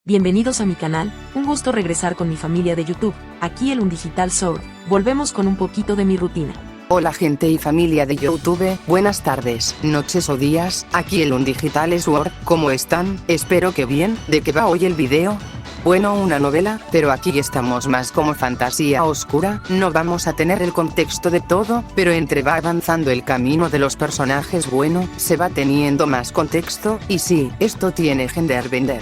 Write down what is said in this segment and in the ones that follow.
Bienvenidos a mi canal, un gusto regresar con mi familia de YouTube, aquí el Undigital Sword, volvemos con un poquito de mi rutina. Hola gente y familia de YouTube, buenas tardes, noches o días, aquí el Undigital Sword, ¿cómo están? Espero que bien. ¿De qué va hoy el video? Bueno, una novela, pero aquí estamos más como fantasía oscura, no vamos a tener el contexto de todo, pero entre va avanzando el camino de los personajes bueno, se va teniendo más contexto, y sí, esto tiene genderbender.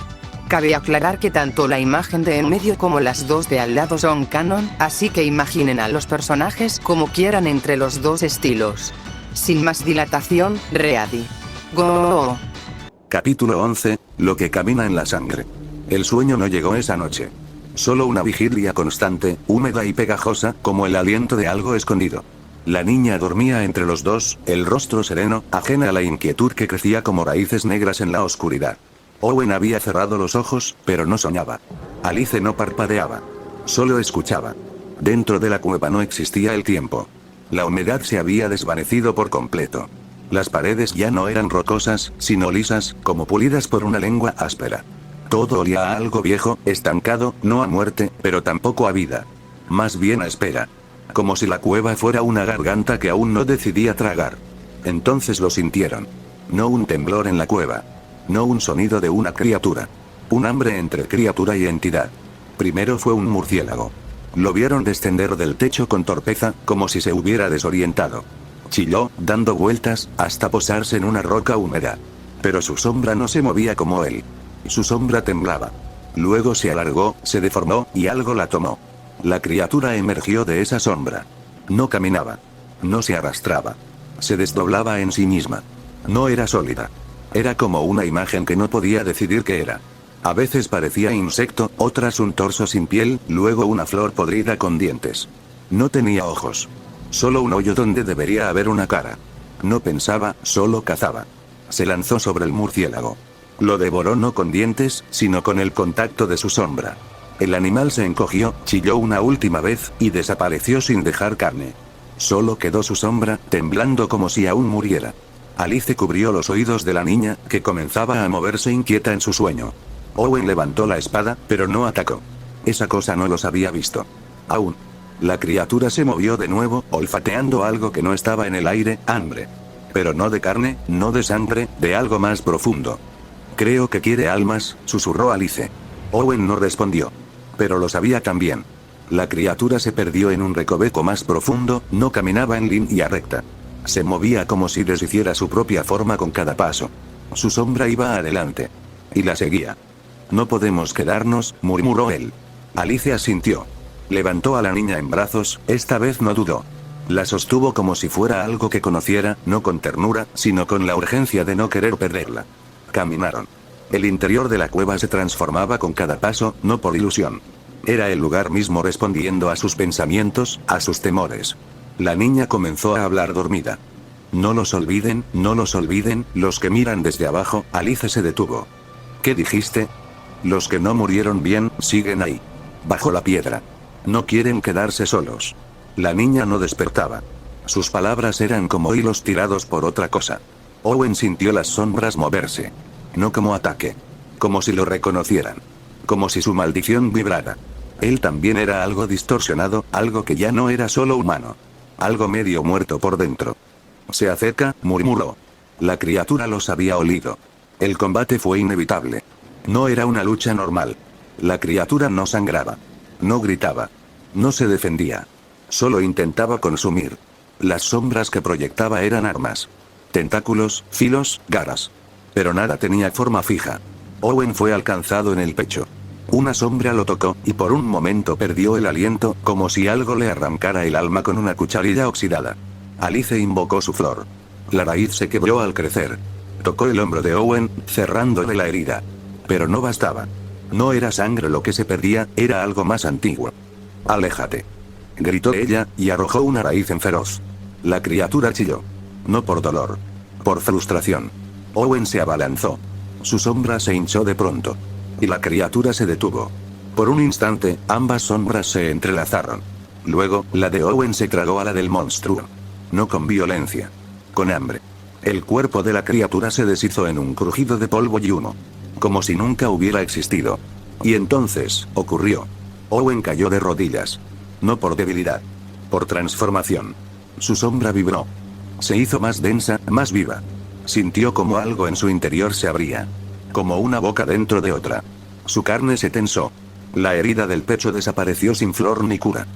Cabe aclarar que tanto la imagen de en medio como las dos de al lado son canon, así que imaginen a los personajes como quieran entre los dos estilos. Sin más dilatación, ready. Go. Capítulo 11, lo que camina en la sangre. El sueño no llegó esa noche. Solo una vigilia constante, húmeda y pegajosa, como el aliento de algo escondido. La niña dormía entre los dos, el rostro sereno, ajena a la inquietud que crecía como raíces negras en la oscuridad. Owen había cerrado los ojos, pero no soñaba. Alice no parpadeaba. Solo escuchaba. Dentro de la cueva no existía el tiempo. La humedad se había desvanecido por completo. Las paredes ya no eran rocosas, sino lisas, como pulidas por una lengua áspera. Todo olía a algo viejo, estancado, no a muerte, pero tampoco a vida. Más bien a espera. Como si la cueva fuera una garganta que aún no decidía tragar. Entonces lo sintieron. No un temblor en la cueva. No un sonido de una criatura. Un hambre entre criatura y entidad. Primero fue un murciélago. Lo vieron descender del techo con torpeza, como si se hubiera desorientado. Chilló, dando vueltas, hasta posarse en una roca húmeda. Pero su sombra no se movía como él. Su sombra temblaba. Luego se alargó, se deformó, y algo la tomó. La criatura emergió de esa sombra. No caminaba. No se arrastraba. Se desdoblaba en sí misma. No era sólida. Era como una imagen que no podía decidir qué era. A veces parecía insecto, otras un torso sin piel, luego una flor podrida con dientes. No tenía ojos. Solo un hoyo donde debería haber una cara. No pensaba, solo cazaba. Se lanzó sobre el murciélago. Lo devoró no con dientes, sino con el contacto de su sombra. El animal se encogió, chilló una última vez, y desapareció sin dejar carne. Solo quedó su sombra, temblando como si aún muriera. Alice cubrió los oídos de la niña, que comenzaba a moverse inquieta en su sueño. Owen levantó la espada, pero no atacó. Esa cosa no los había visto. Aún. La criatura se movió de nuevo, olfateando algo que no estaba en el aire, hambre. Pero no de carne, no de sangre, de algo más profundo. Creo que quiere almas, susurró Alice. Owen no respondió. Pero lo sabía también. La criatura se perdió en un recoveco más profundo, no caminaba en línea recta. Se movía como si deshiciera su propia forma con cada paso. Su sombra iba adelante. Y la seguía. No podemos quedarnos, murmuró él. Alice asintió. Levantó a la niña en brazos, esta vez no dudó. La sostuvo como si fuera algo que conociera, no con ternura, sino con la urgencia de no querer perderla. Caminaron. El interior de la cueva se transformaba con cada paso, no por ilusión. Era el lugar mismo respondiendo a sus pensamientos, a sus temores. La niña comenzó a hablar dormida. No los olviden, los que miran desde abajo. Alice se detuvo. ¿Qué dijiste? Los que no murieron bien, siguen ahí. Bajo la piedra. No quieren quedarse solos. La niña no despertaba. Sus palabras eran como hilos tirados por otra cosa. Owen sintió las sombras moverse. No como ataque. Como si lo reconocieran. Como si su maldición vibrara. Él también era algo distorsionado, algo que ya no era solo humano. Algo medio muerto por dentro. Se acerca, murmuró. La criatura los había olido. El combate fue inevitable. No era una lucha normal. La criatura no sangraba. No gritaba. No se defendía. Solo intentaba consumir. Las sombras que proyectaba eran armas. Tentáculos, filos, garras. Pero nada tenía forma fija. Owen fue alcanzado en el pecho. Una sombra lo tocó, y por un momento perdió el aliento, como si algo le arrancara el alma con una cucharilla oxidada. Alice invocó su flor. La raíz se quebró al crecer. Tocó el hombro de Owen, cerrándole la herida. Pero no bastaba. No era sangre lo que se perdía, era algo más antiguo. «Aléjate», gritó ella, y arrojó una raíz en feroz. La criatura chilló. No por dolor. Por frustración. Owen se abalanzó. Su sombra se hinchó de pronto. Y la criatura se detuvo. Por un instante, ambas sombras se entrelazaron. Luego, la de Owen se tragó a la del monstruo. No con violencia. Con hambre. El cuerpo de la criatura se deshizo en un crujido de polvo y humo. Como si nunca hubiera existido. Y entonces, ocurrió. Owen cayó de rodillas. No por debilidad. Por transformación. Su sombra vibró. Se hizo más densa, más viva. Sintió como algo en su interior se abría. Como una boca dentro de otra. Su carne se tensó. La herida del pecho desapareció sin flor ni cura.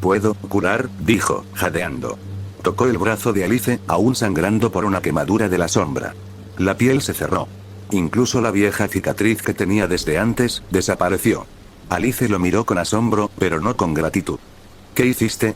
«Puedo curar», dijo, jadeando. Tocó el brazo de Alice, aún sangrando por una quemadura de la sombra. La piel se cerró. Incluso la vieja cicatriz que tenía desde antes, desapareció. Alice lo miró con asombro, pero no con gratitud. «¿Qué hiciste?»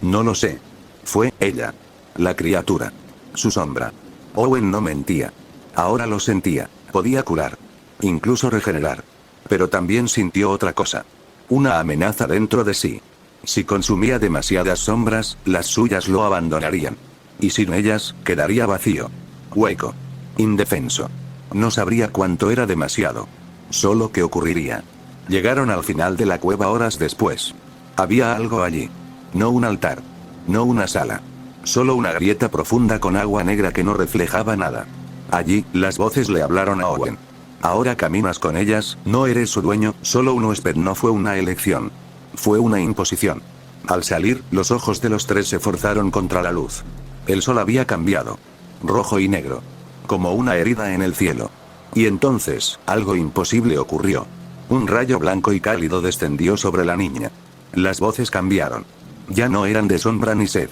«No lo sé». Fue ella. La criatura. Su sombra. Owen no mentía. Ahora lo sentía. Podía curar. Incluso regenerar. Pero también sintió otra cosa. Una amenaza dentro de sí. Si consumía demasiadas sombras, las suyas lo abandonarían. Y sin ellas, quedaría vacío. Hueco. Indefenso. No sabría cuánto era demasiado. Solo qué ocurriría. Llegaron al final de la cueva horas después. Había algo allí. No un altar. No una sala. Solo una grieta profunda con agua negra que no reflejaba nada. Allí, las voces le hablaron a Owen. Ahora caminas con ellas, no eres su dueño, solo un huésped. No fue una elección. Fue una imposición. Al salir, los ojos de los tres se forzaron contra la luz. El sol había cambiado. Rojo y negro. Como una herida en el cielo. Y entonces, algo imposible ocurrió. Un rayo blanco y cálido descendió sobre la niña. Las voces cambiaron. Ya no eran de sombra ni sed.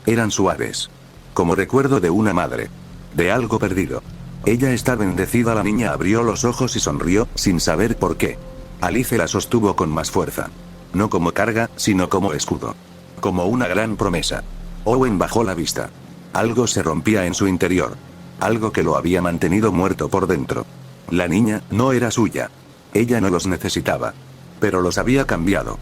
Eran suaves. Como recuerdo de una madre. De algo perdido. Ella está bendecida. La niña abrió los ojos y sonrió, sin saber por qué. Alice la sostuvo con más fuerza. No como carga, sino como escudo. Como una gran promesa. Owen bajó la vista. Algo se rompía en su interior. Algo que lo había mantenido muerto por dentro. La niña no era suya. Ella no los necesitaba. Pero los había cambiado.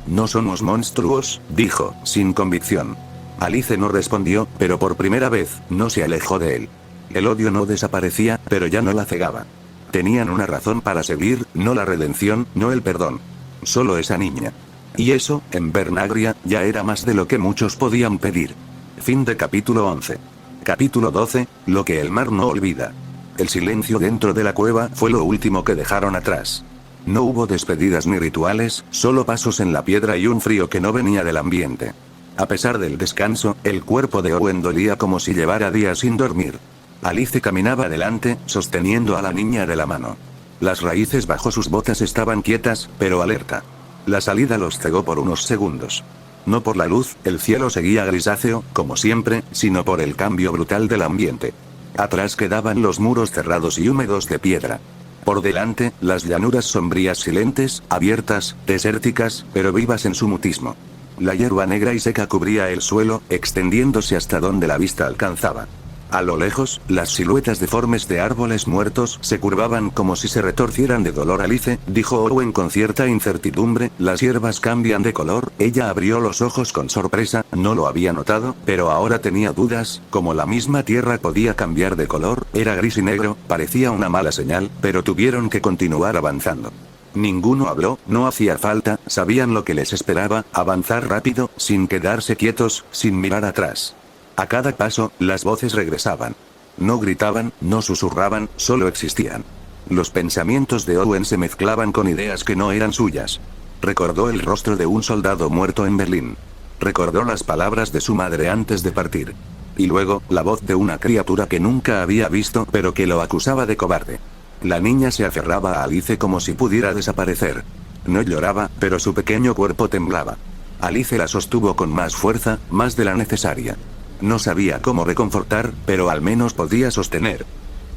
«No somos monstruos», dijo, sin convicción. Alice no respondió, pero por primera vez, no se alejó de él. El odio no desaparecía, pero ya no la cegaba. Tenían una razón para seguir, no la redención, no el perdón. Solo esa niña. Y eso, en Vernagria, ya era más de lo que muchos podían pedir. Fin de capítulo 11. Capítulo 12, lo que el mar no olvida. El silencio dentro de la cueva fue lo último que dejaron atrás. No hubo despedidas ni rituales, solo pasos en la piedra y un frío que no venía del ambiente. A pesar del descanso, el cuerpo de Owen dolía como si llevara días sin dormir. Alice caminaba adelante, sosteniendo a la niña de la mano. Las raíces bajo sus botas estaban quietas, pero alerta. La salida los cegó por unos segundos. No por la luz, el cielo seguía grisáceo, como siempre, sino por el cambio brutal del ambiente. Atrás quedaban los muros cerrados y húmedos de piedra. Por delante, las llanuras sombrías silentes, abiertas, desérticas, pero vivas en su mutismo. La hierba negra y seca cubría el suelo, extendiéndose hasta donde la vista alcanzaba. A lo lejos, las siluetas deformes de árboles muertos se curvaban como si se retorcieran de dolor. Alice, dijo Owen con cierta incertidumbre, las hierbas cambian de color. Ella abrió los ojos con sorpresa, no lo había notado, pero ahora tenía dudas, como la misma tierra podía cambiar de color, era gris y negro, parecía una mala señal, pero tuvieron que continuar avanzando. Ninguno habló, no hacía falta, sabían lo que les esperaba, avanzar rápido, sin quedarse quietos, sin mirar atrás. A cada paso, las voces regresaban. No gritaban, no susurraban, solo existían. Los pensamientos de Owen se mezclaban con ideas que no eran suyas. Recordó el rostro de un soldado muerto en Berlín. Recordó las palabras de su madre antes de partir. Y luego, la voz de una criatura que nunca había visto, pero que lo acusaba de cobarde. La niña se aferraba a Alice como si pudiera desaparecer. No lloraba, pero su pequeño cuerpo temblaba. Alice la sostuvo con más fuerza, más de la necesaria. No sabía cómo reconfortar, pero al menos podía sostener.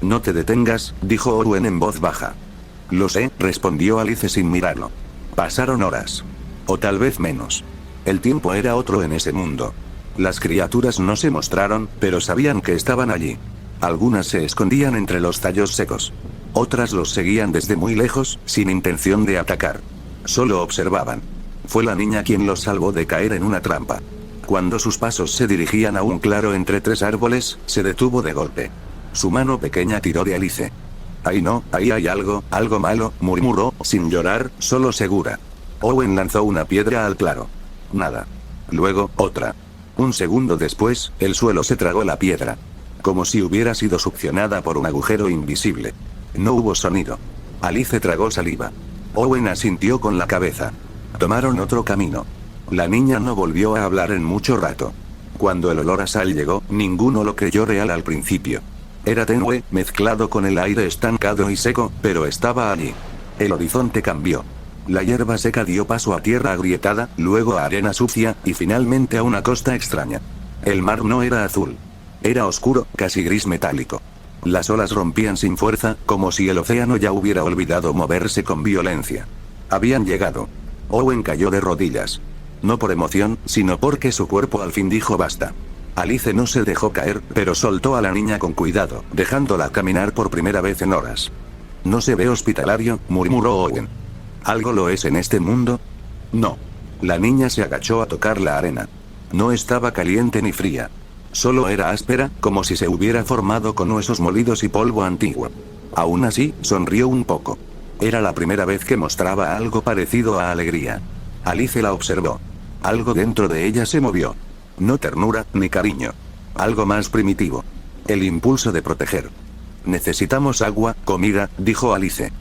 «No te detengas», dijo Owen en voz baja. «Lo sé», respondió Alice sin mirarlo. Pasaron horas. O tal vez menos. El tiempo era otro en ese mundo. Las criaturas no se mostraron, pero sabían que estaban allí. Algunas se escondían entre los tallos secos. Otras los seguían desde muy lejos, sin intención de atacar. Solo observaban. Fue la niña quien los salvó de caer en una trampa. Cuando sus pasos se dirigían a un claro entre tres árboles, se detuvo de golpe. Su mano pequeña tiró de Alice. «Ahí no, ahí hay algo malo», murmuró, sin llorar, solo segura. Owen lanzó una piedra al claro. Nada. Luego, otra. Un segundo después, el suelo se tragó la piedra. Como si hubiera sido succionada por un agujero invisible. No hubo sonido. Alice tragó saliva. Owen asintió con la cabeza. Tomaron otro camino. La niña no volvió a hablar en mucho rato. Cuando el olor a sal llegó, ninguno lo creyó real al principio. Era tenue, mezclado con el aire estancado y seco, pero estaba allí. El horizonte cambió. La hierba seca dio paso a tierra agrietada, luego a arena sucia, y finalmente a una costa extraña. El mar no era azul. Era oscuro, casi gris metálico. Las olas rompían sin fuerza, como si el océano ya hubiera olvidado moverse con violencia. Habían llegado. Owen cayó de rodillas. No por emoción, sino porque su cuerpo al fin dijo basta. Alice no se dejó caer, pero soltó a la niña con cuidado, dejándola caminar por primera vez en horas. No se ve hospitalario, murmuró Owen. ¿Algo lo es en este mundo? No. La niña se agachó a tocar la arena. No estaba caliente ni fría. Solo era áspera, como si se hubiera formado con huesos molidos y polvo antiguo. Aún así, sonrió un poco. Era la primera vez que mostraba algo parecido a alegría. Alice la observó. Algo dentro de ella se movió. No ternura, ni cariño. Algo más primitivo. El impulso de proteger. Necesitamos agua, comida, dijo Alice.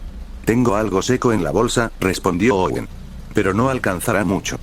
Tengo algo seco en la bolsa, respondió Owen. Pero no alcanzará mucho.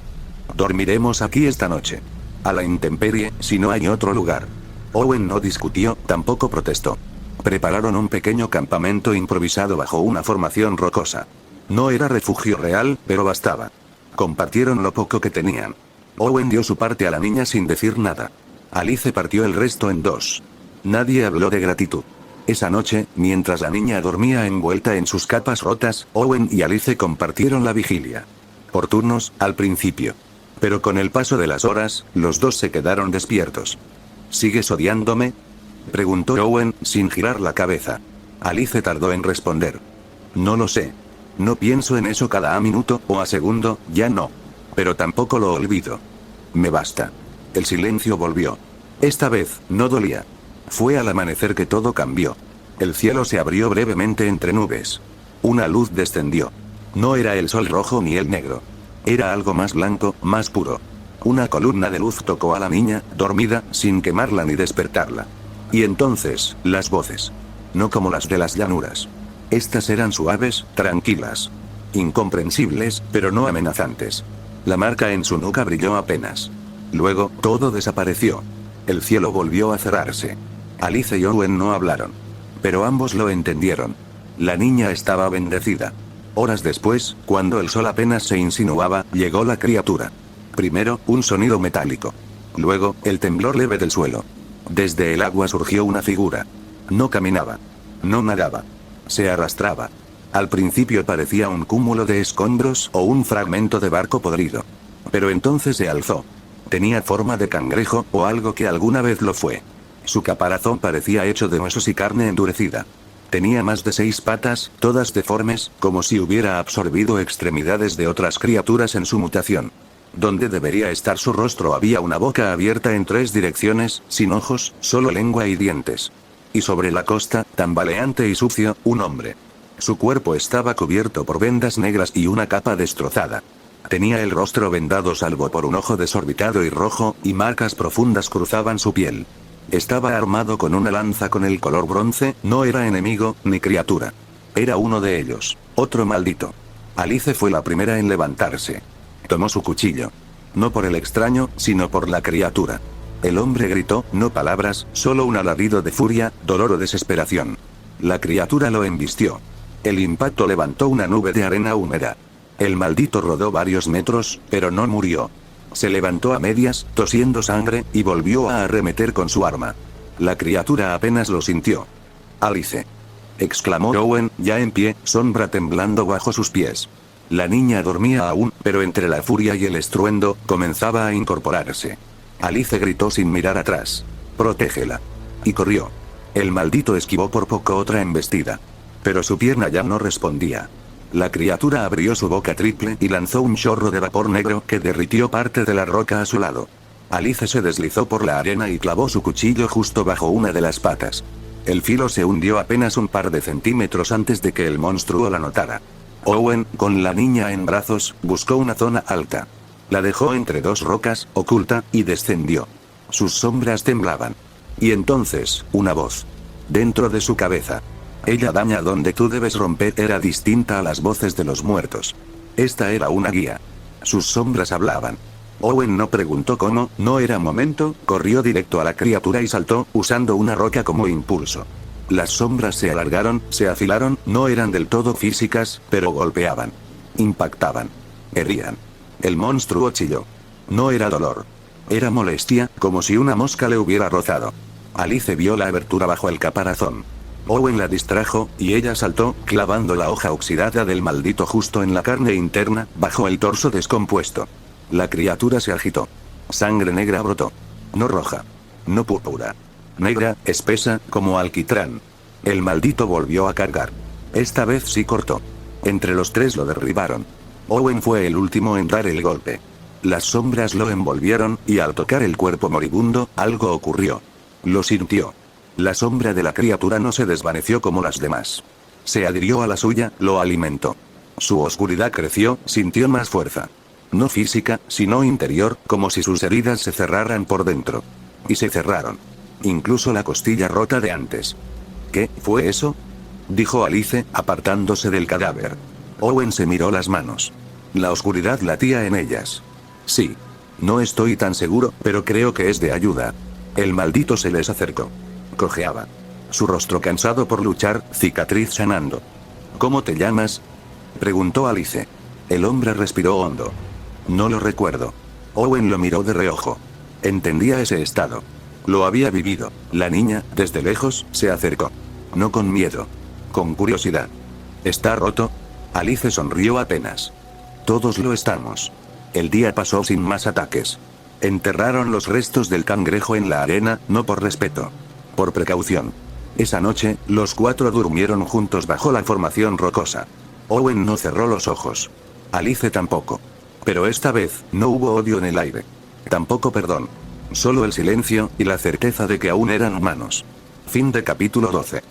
Dormiremos aquí esta noche. A la intemperie, si no hay otro lugar. Owen no discutió, tampoco protestó. Prepararon un pequeño campamento improvisado bajo una formación rocosa. No era refugio real, pero bastaba. Compartieron lo poco que tenían. Owen dio su parte a la niña sin decir nada. Alice partió el resto en dos. Nadie habló de gratitud. Esa noche, mientras la niña dormía envuelta en sus capas rotas, Owen y Alice compartieron la vigilia. Por turnos, al principio. Pero con el paso de las horas, los dos se quedaron despiertos. ¿Sigues odiándome?, preguntó Owen, sin girar la cabeza. Alice tardó en responder. No lo sé. No pienso en eso cada minuto o a segundo, ya no. Pero tampoco lo olvido. Me basta. El silencio volvió. Esta vez, no dolía. Fue al amanecer que todo cambió. El cielo se abrió brevemente entre nubes. Una luz descendió. No era el sol rojo ni el negro. Era algo más blanco, más puro. Una columna de luz tocó a la niña, dormida, sin quemarla ni despertarla. Y entonces, las voces. No como las de las llanuras. Estas eran suaves, tranquilas. Incomprensibles, pero no amenazantes. La marca en su nuca brilló apenas. Luego, todo desapareció. El cielo volvió a cerrarse. Alice y Owen no hablaron. Pero ambos lo entendieron. La niña estaba bendecida. Horas después, cuando el sol apenas se insinuaba, llegó la criatura. Primero, un sonido metálico. Luego, el temblor leve del suelo. Desde el agua surgió una figura. No caminaba. No nadaba. Se arrastraba. Al principio parecía un cúmulo de escombros o un fragmento de barco podrido. Pero entonces se alzó. Tenía forma de cangrejo o algo que alguna vez lo fue. Su caparazón parecía hecho de huesos y carne endurecida. Tenía más de 6 patas, todas deformes, como si hubiera absorbido extremidades de otras criaturas en su mutación. Donde debería estar su rostro había una boca abierta en 3 direcciones, sin ojos, solo lengua y dientes. Y sobre la costa, tambaleante y sucio, un hombre. Su cuerpo estaba cubierto por vendas negras y una capa destrozada. Tenía el rostro vendado salvo por un ojo desorbitado y rojo, y marcas profundas cruzaban su piel. Estaba armado con una lanza con el color bronce, no era enemigo, ni criatura. Era uno de ellos, otro maldito. Alice fue la primera en levantarse. Tomó su cuchillo. No por el extraño, sino por la criatura. El hombre gritó, no palabras, solo un alarido de furia, dolor o desesperación. La criatura lo embistió. El impacto levantó una nube de arena húmeda. El maldito rodó varios metros, pero no murió. Se levantó a medias, tosiendo sangre, y volvió a arremeter con su arma. La criatura apenas lo sintió. Alice, exclamó Owen, ya en pie, sombra temblando bajo sus pies. La niña dormía aún, pero entre la furia y el estruendo, comenzaba a incorporarse. Alice gritó sin mirar atrás. Protégela. Y corrió. El maldito esquivó por poco otra embestida. Pero su pierna ya no respondía. La criatura abrió su boca triple y lanzó un chorro de vapor negro que derritió parte de la roca a su lado. Alice se deslizó por la arena y clavó su cuchillo justo bajo una de las patas. El filo se hundió apenas un par de centímetros antes de que el monstruo la notara. Owen, con la niña en brazos, buscó una zona alta. La dejó entre 2 rocas, oculta, y descendió. Sus sombras temblaban. Y entonces, una voz. Dentro de su cabeza. Ella daña donde tú debes romper era distinta a las voces de los muertos. Esta era una guía. Sus sombras hablaban. Owen no preguntó cómo, no era momento, corrió directo a la criatura y saltó, usando una roca como impulso. Las sombras se alargaron, se afilaron, no eran del todo físicas, pero golpeaban. Impactaban. Herían. El monstruo chilló. No era dolor. Era molestia, como si una mosca le hubiera rozado. Alice vio la abertura bajo el caparazón. Owen la distrajo, y ella saltó, clavando la hoja oxidada del maldito justo en la carne interna, bajo el torso descompuesto. La criatura se agitó. Sangre negra brotó. No roja. No púrpura. Negra, espesa, como alquitrán. El maldito volvió a cargar. Esta vez sí cortó. Entre los tres lo derribaron. Owen fue el último en dar el golpe. Las sombras lo envolvieron, y al tocar el cuerpo moribundo, algo ocurrió. Lo sintió. La sombra de la criatura no se desvaneció como las demás. Se adhirió a la suya, lo alimentó. Su oscuridad creció, sintió más fuerza. No física, sino interior, como si sus heridas se cerraran por dentro. Y se cerraron. Incluso la costilla rota de antes. ¿Qué fue eso?, dijo Alice, apartándose del cadáver. Owen se miró las manos. La oscuridad latía en ellas. Sí. No estoy tan seguro, pero creo que es de ayuda. El maldito se les acercó. Cojeaba. Su rostro cansado por luchar, cicatriz sanando. ¿Cómo te llamas?, preguntó Alice. El hombre respiró hondo. No lo recuerdo. Owen lo miró de reojo. Entendía ese estado. Lo había vivido. La niña, desde lejos, se acercó. No con miedo. Con curiosidad. ¿Está roto? Alice sonrió apenas. Todos lo estamos. El día pasó sin más ataques. Enterraron los restos del cangrejo en la arena, no por respeto. Por precaución. Esa noche, los cuatro durmieron juntos bajo la formación rocosa. Owen no cerró los ojos. Alice tampoco. Pero esta vez, no hubo odio en el aire. Tampoco perdón. Solo el silencio, y la certeza de que aún eran humanos. Fin de capítulo 12.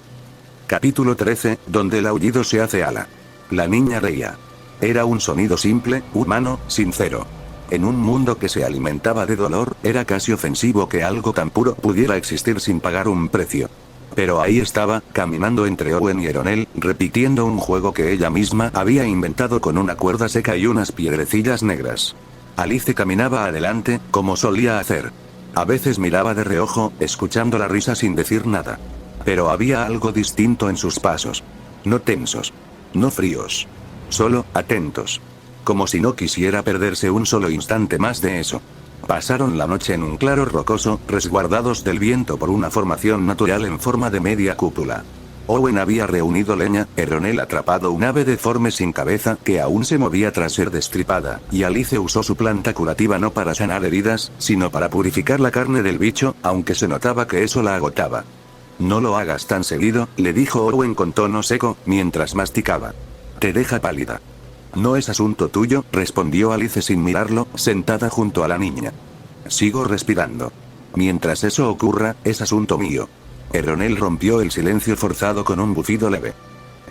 Capítulo 13, donde el aullido se hace ala. La niña reía. Era un sonido simple, humano, sincero. En un mundo que se alimentaba de dolor, era casi ofensivo que algo tan puro pudiera existir sin pagar un precio. Pero ahí estaba, caminando entre Owen y Eronel, repitiendo un juego que ella misma había inventado con una cuerda seca y unas piedrecillas negras. Alice caminaba adelante, como solía hacer. A veces miraba de reojo, escuchando la risa sin decir nada. Pero había algo distinto en sus pasos. No tensos. No fríos. Solo, atentos. Como si no quisiera perderse un solo instante más de eso. Pasaron la noche en un claro rocoso, resguardados del viento por una formación natural en forma de media cúpula. Owen había reunido leña, Eronel atrapado un ave deforme sin cabeza que aún se movía tras ser destripada, y Alice usó su planta curativa no para sanar heridas, sino para purificar la carne del bicho, aunque se notaba que eso la agotaba. No lo hagas tan seguido, le dijo Owen con tono seco, mientras masticaba. Te deja pálida. No es asunto tuyo, respondió Alice sin mirarlo, sentada junto a la niña. Sigo respirando. Mientras eso ocurra, es asunto mío. Eronel rompió el silencio forzado con un bufido leve.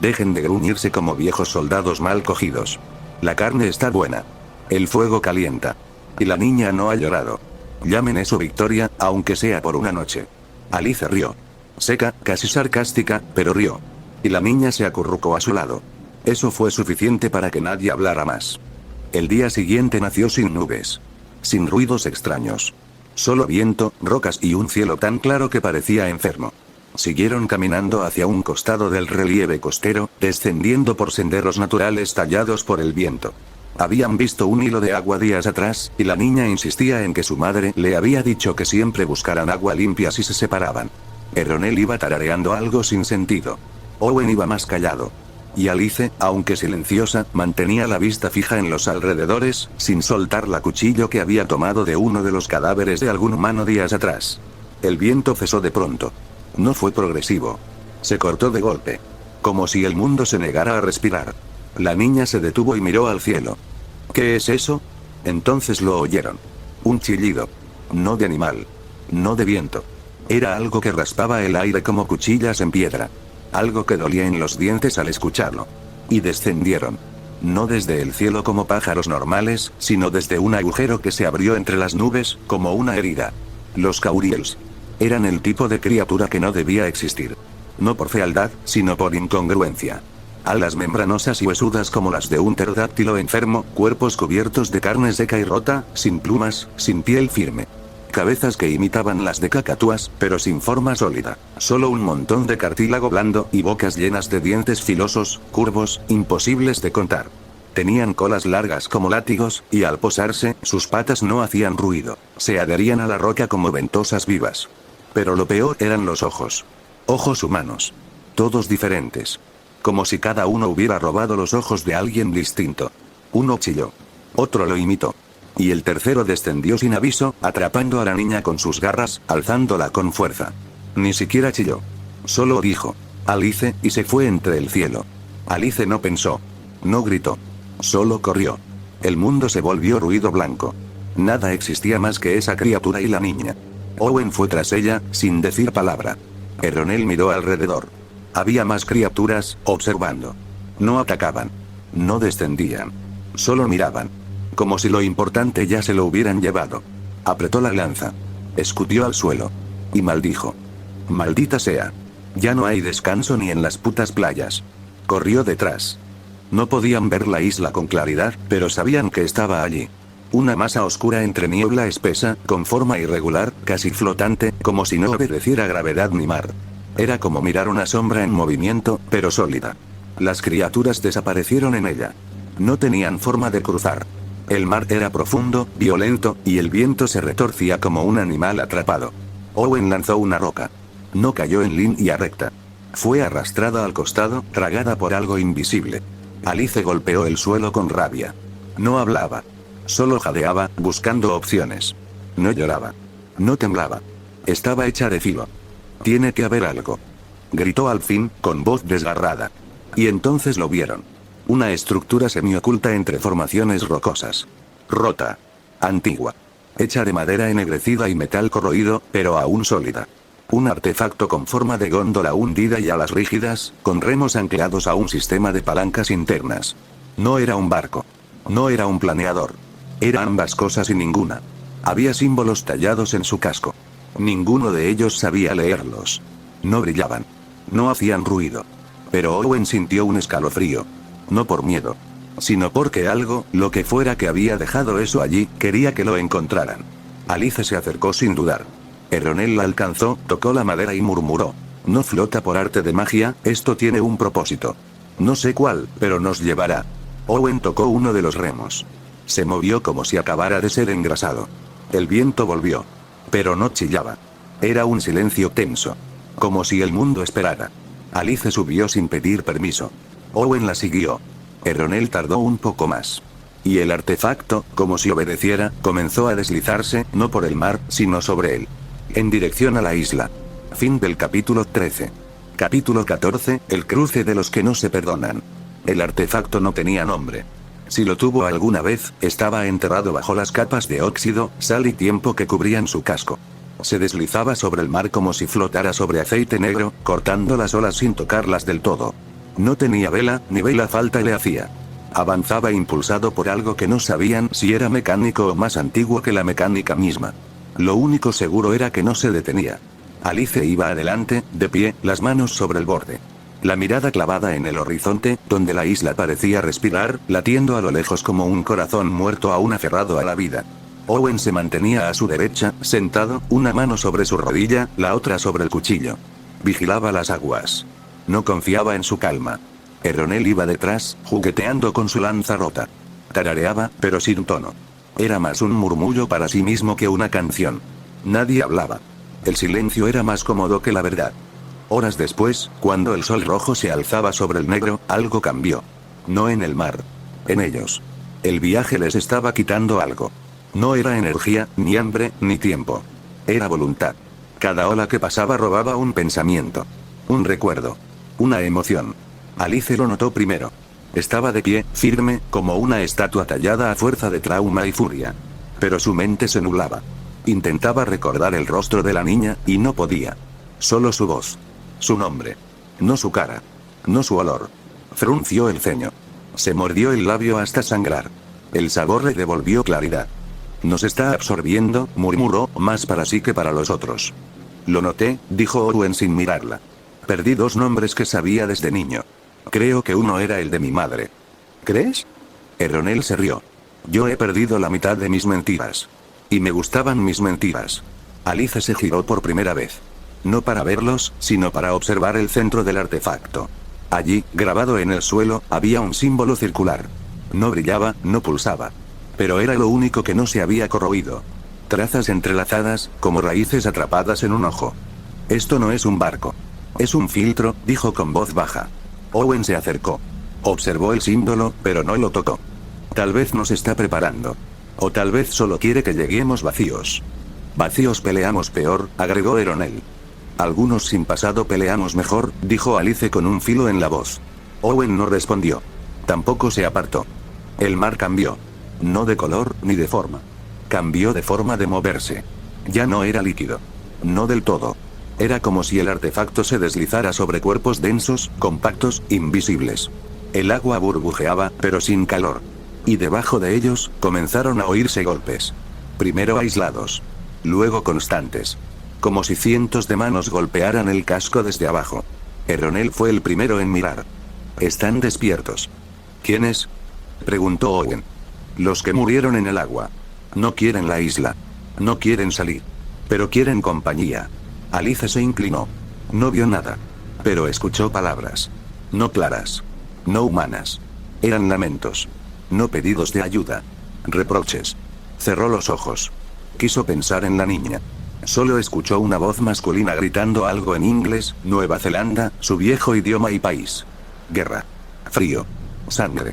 Dejen de gruñirse como viejos soldados mal cogidos. La carne está buena. El fuego calienta. Y la niña no ha llorado. Llamen eso victoria, aunque sea por una noche. Alice rió. Seca, casi sarcástica, pero rió. Y la niña se acurrucó a su lado. Eso fue suficiente para que nadie hablara más. El día siguiente nació sin nubes. Sin ruidos extraños. Solo viento, rocas y un cielo tan claro que parecía enfermo. Siguieron caminando hacia un costado del relieve costero, descendiendo por senderos naturales tallados por el viento. Habían visto un hilo de agua días atrás, y la niña insistía en que su madre le había dicho que siempre buscaran agua limpia si se separaban. Eronel iba tarareando algo sin sentido. Owen iba más callado. Y Alice, aunque silenciosa, mantenía la vista fija en los alrededores, sin soltar la cuchillo que había tomado de uno de los cadáveres de algún humano días atrás. El viento cesó de pronto. No fue progresivo. Se cortó de golpe. Como si el mundo se negara a respirar. La niña se detuvo y miró al cielo. ¿Qué es eso? Entonces lo oyeron. Un chillido. No de animal. No de viento. Era algo que raspaba el aire como cuchillas en piedra. Algo que dolía en los dientes al escucharlo. Y descendieron. No desde el cielo como pájaros normales, sino desde un agujero que se abrió entre las nubes, como una herida. Los Cauriels. Eran el tipo de criatura que no debía existir. No por fealdad, sino por incongruencia. Alas membranosas y huesudas como las de un pterodáctilo enfermo, cuerpos cubiertos de carne seca y rota, sin plumas, sin piel firme. Cabezas que imitaban las de cacatúas, pero sin forma sólida. Solo un montón de cartílago blando y bocas llenas de dientes filosos, curvos, imposibles de contar. Tenían colas largas como látigos, y al posarse, sus patas no hacían ruido. Se adherían a la roca como ventosas vivas. Pero lo peor eran los ojos. Ojos humanos. Todos diferentes. Como si cada uno hubiera robado los ojos de alguien distinto. Uno chilló. Otro lo imitó. Y el tercero descendió sin aviso, atrapando a la niña con sus garras, alzándola con fuerza. Ni siquiera chilló. Solo dijo: Alice, y se fue entre el cielo. Alice no pensó. No gritó. Solo corrió. El mundo se volvió ruido blanco. Nada existía más que esa criatura y la niña. Owen fue tras ella, sin decir palabra. Ronell miró alrededor. Había más criaturas, observando. No atacaban. No descendían. Solo miraban. Como si lo importante ya se lo hubieran llevado. Apretó la lanza. Escupió al suelo. Y maldijo. Maldita sea. Ya no hay descanso ni en las putas playas. Corrió detrás. No podían ver la isla con claridad, pero sabían que estaba allí. Una masa oscura entre niebla espesa, con forma irregular, casi flotante, como si no obedeciera gravedad ni mar. Era como mirar una sombra en movimiento, pero sólida. Las criaturas desaparecieron en ella. No tenían forma de cruzar. El mar era profundo, violento, y el viento se retorcía como un animal atrapado. Owen lanzó una roca. No cayó en línea recta. Fue arrastrada al costado, tragada por algo invisible. Alice golpeó el suelo con rabia. No hablaba. Solo jadeaba, buscando opciones. No lloraba. No temblaba. Estaba hecha de filo. Tiene que haber algo. Gritó al fin, con voz desgarrada. Y entonces lo vieron. Una estructura semioculta entre formaciones rocosas. Rota. Antigua. Hecha de madera ennegrecida y metal corroído, pero aún sólida. Un artefacto con forma de góndola hundida y alas rígidas, con remos anclados a un sistema de palancas internas. No era un barco. No era un planeador. Era ambas cosas y ninguna. Había símbolos tallados en su casco. Ninguno de ellos sabía leerlos. No brillaban. No hacían ruido. Pero Owen sintió un escalofrío. No por miedo. Sino porque algo, lo que fuera que había dejado eso allí, quería que lo encontraran. Alice se acercó sin dudar. Ronell la alcanzó, tocó la madera y murmuró: No flota por arte de magia, esto tiene un propósito. No sé cuál, pero nos llevará. Owen tocó uno de los remos. Se movió como si acabara de ser engrasado. El viento volvió. Pero no chillaba. Era un silencio tenso. Como si el mundo esperara. Alice subió sin pedir permiso. Owen la siguió. Ronell tardó un poco más. Y el artefacto, como si obedeciera, comenzó a deslizarse, no por el mar, sino sobre él. En dirección a la isla. Fin del capítulo 13. Capítulo 14, el cruce de los que no se perdonan. El artefacto no tenía nombre. Si lo tuvo alguna vez, estaba enterrado bajo las capas de óxido, sal y tiempo que cubrían su casco. Se deslizaba sobre el mar como si flotara sobre aceite negro, cortando las olas sin tocarlas del todo. No tenía vela, ni vela falta le hacía. Avanzaba impulsado por algo que no sabían si era mecánico o más antiguo que la mecánica misma. Lo único seguro era que no se detenía. Alice iba adelante, de pie, las manos sobre el borde. La mirada clavada en el horizonte, donde la isla parecía respirar, latiendo a lo lejos como un corazón muerto aún aferrado a la vida. Owen se mantenía a su derecha, sentado, una mano sobre su rodilla, la otra sobre el cuchillo. Vigilaba las aguas. No confiaba en su calma. Ronell iba detrás, jugueteando con su lanza rota. Tarareaba, pero sin tono. Era más un murmullo para sí mismo que una canción. Nadie hablaba. El silencio era más cómodo que la verdad. Horas después, cuando el sol rojo se alzaba sobre el negro, algo cambió. No en el mar. En ellos. El viaje les estaba quitando algo. No era energía, ni hambre, ni tiempo. Era voluntad. Cada ola que pasaba robaba un pensamiento. Un recuerdo. Una emoción. Alice lo notó primero. Estaba de pie, firme, como una estatua tallada a fuerza de trauma y furia. Pero su mente se nublaba. Intentaba recordar el rostro de la niña, y no podía. Solo su voz. Su nombre. No su cara. No su olor. Frunció el ceño. Se mordió el labio hasta sangrar. El sabor le devolvió claridad. Nos está absorbiendo, murmuró, más para sí que para los otros. Lo noté, dijo Owen sin mirarla. Perdí 2 nombres que sabía desde niño. Creo que uno era el de mi madre. ¿Crees? Ronel se rió. Yo he perdido la mitad de mis mentiras. Y me gustaban mis mentiras. Alice se giró por primera vez. No para verlos, sino para observar el centro del artefacto. Allí, grabado en el suelo, había un símbolo circular. No brillaba, no pulsaba. Pero era lo único que no se había corroído. Trazas entrelazadas, como raíces atrapadas en un ojo. Esto no es un barco. Es un filtro, dijo con voz baja. Owen se acercó. Observó el símbolo, pero no lo tocó. Tal vez nos está preparando. O tal vez solo quiere que lleguemos vacíos. Vacíos peleamos peor, agregó Ronel. Algunos sin pasado peleamos mejor, dijo Alice con un filo en la voz. Owen no respondió. Tampoco se apartó. El mar cambió. No de color, ni de forma. Cambió de forma de moverse. Ya no era líquido. No del todo. Era como si el artefacto se deslizara sobre cuerpos densos, compactos, invisibles. El agua burbujeaba, pero sin calor. Y debajo de ellos, comenzaron a oírse golpes. Primero aislados. Luego constantes. Como si cientos de manos golpearan el casco desde abajo. Ronel fue el primero en mirar. Están despiertos. ¿Quiénes? Preguntó Owen. Los que murieron en el agua. No quieren la isla. No quieren salir. Pero quieren compañía. Alice se inclinó. No vio nada. Pero escuchó palabras. No claras. No humanas. Eran lamentos. No pedidos de ayuda. Reproches. Cerró los ojos. Quiso pensar en la niña. Solo escuchó una voz masculina gritando algo en inglés, Nueva Zelanda, su viejo idioma y país. Guerra. Frío. Sangre.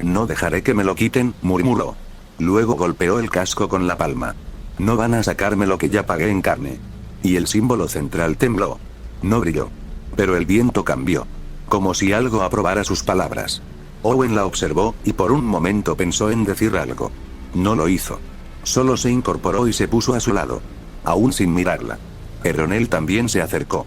No dejaré que me lo quiten, murmuró. Luego golpeó el casco con la palma. No van a sacarme lo que ya pagué en carne. Y el símbolo central tembló. No brilló. Pero el viento cambió. Como si algo aprobara sus palabras. Owen la observó, y por un momento pensó en decir algo. No lo hizo. Solo se incorporó y se puso a su lado. Aún sin mirarla. Ronel también se acercó.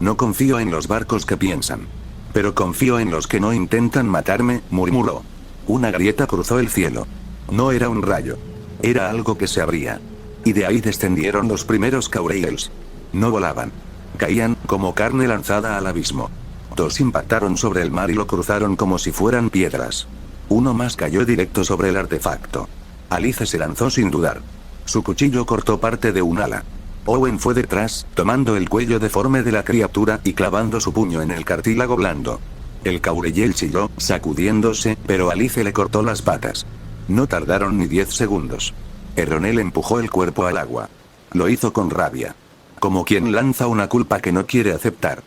No confío en los barcos que piensan. Pero confío en los que no intentan matarme, murmuró. Una grieta cruzó el cielo. No era un rayo. Era algo que se abría. Y de ahí descendieron los primeros Caureels. No volaban. Caían, como carne lanzada al abismo. 2 impactaron sobre el mar y lo cruzaron como si fueran piedras. Uno más cayó directo sobre el artefacto. Alice se lanzó sin dudar. Su cuchillo cortó parte de un ala. Owen fue detrás, tomando el cuello deforme de la criatura y clavando su puño en el cartílago blando. El Caureyel chilló, sacudiéndose, pero Alice le cortó las patas. No tardaron ni 10 segundos. Ronel empujó el cuerpo al agua. Lo hizo con rabia. Como quien lanza una culpa que no quiere aceptar.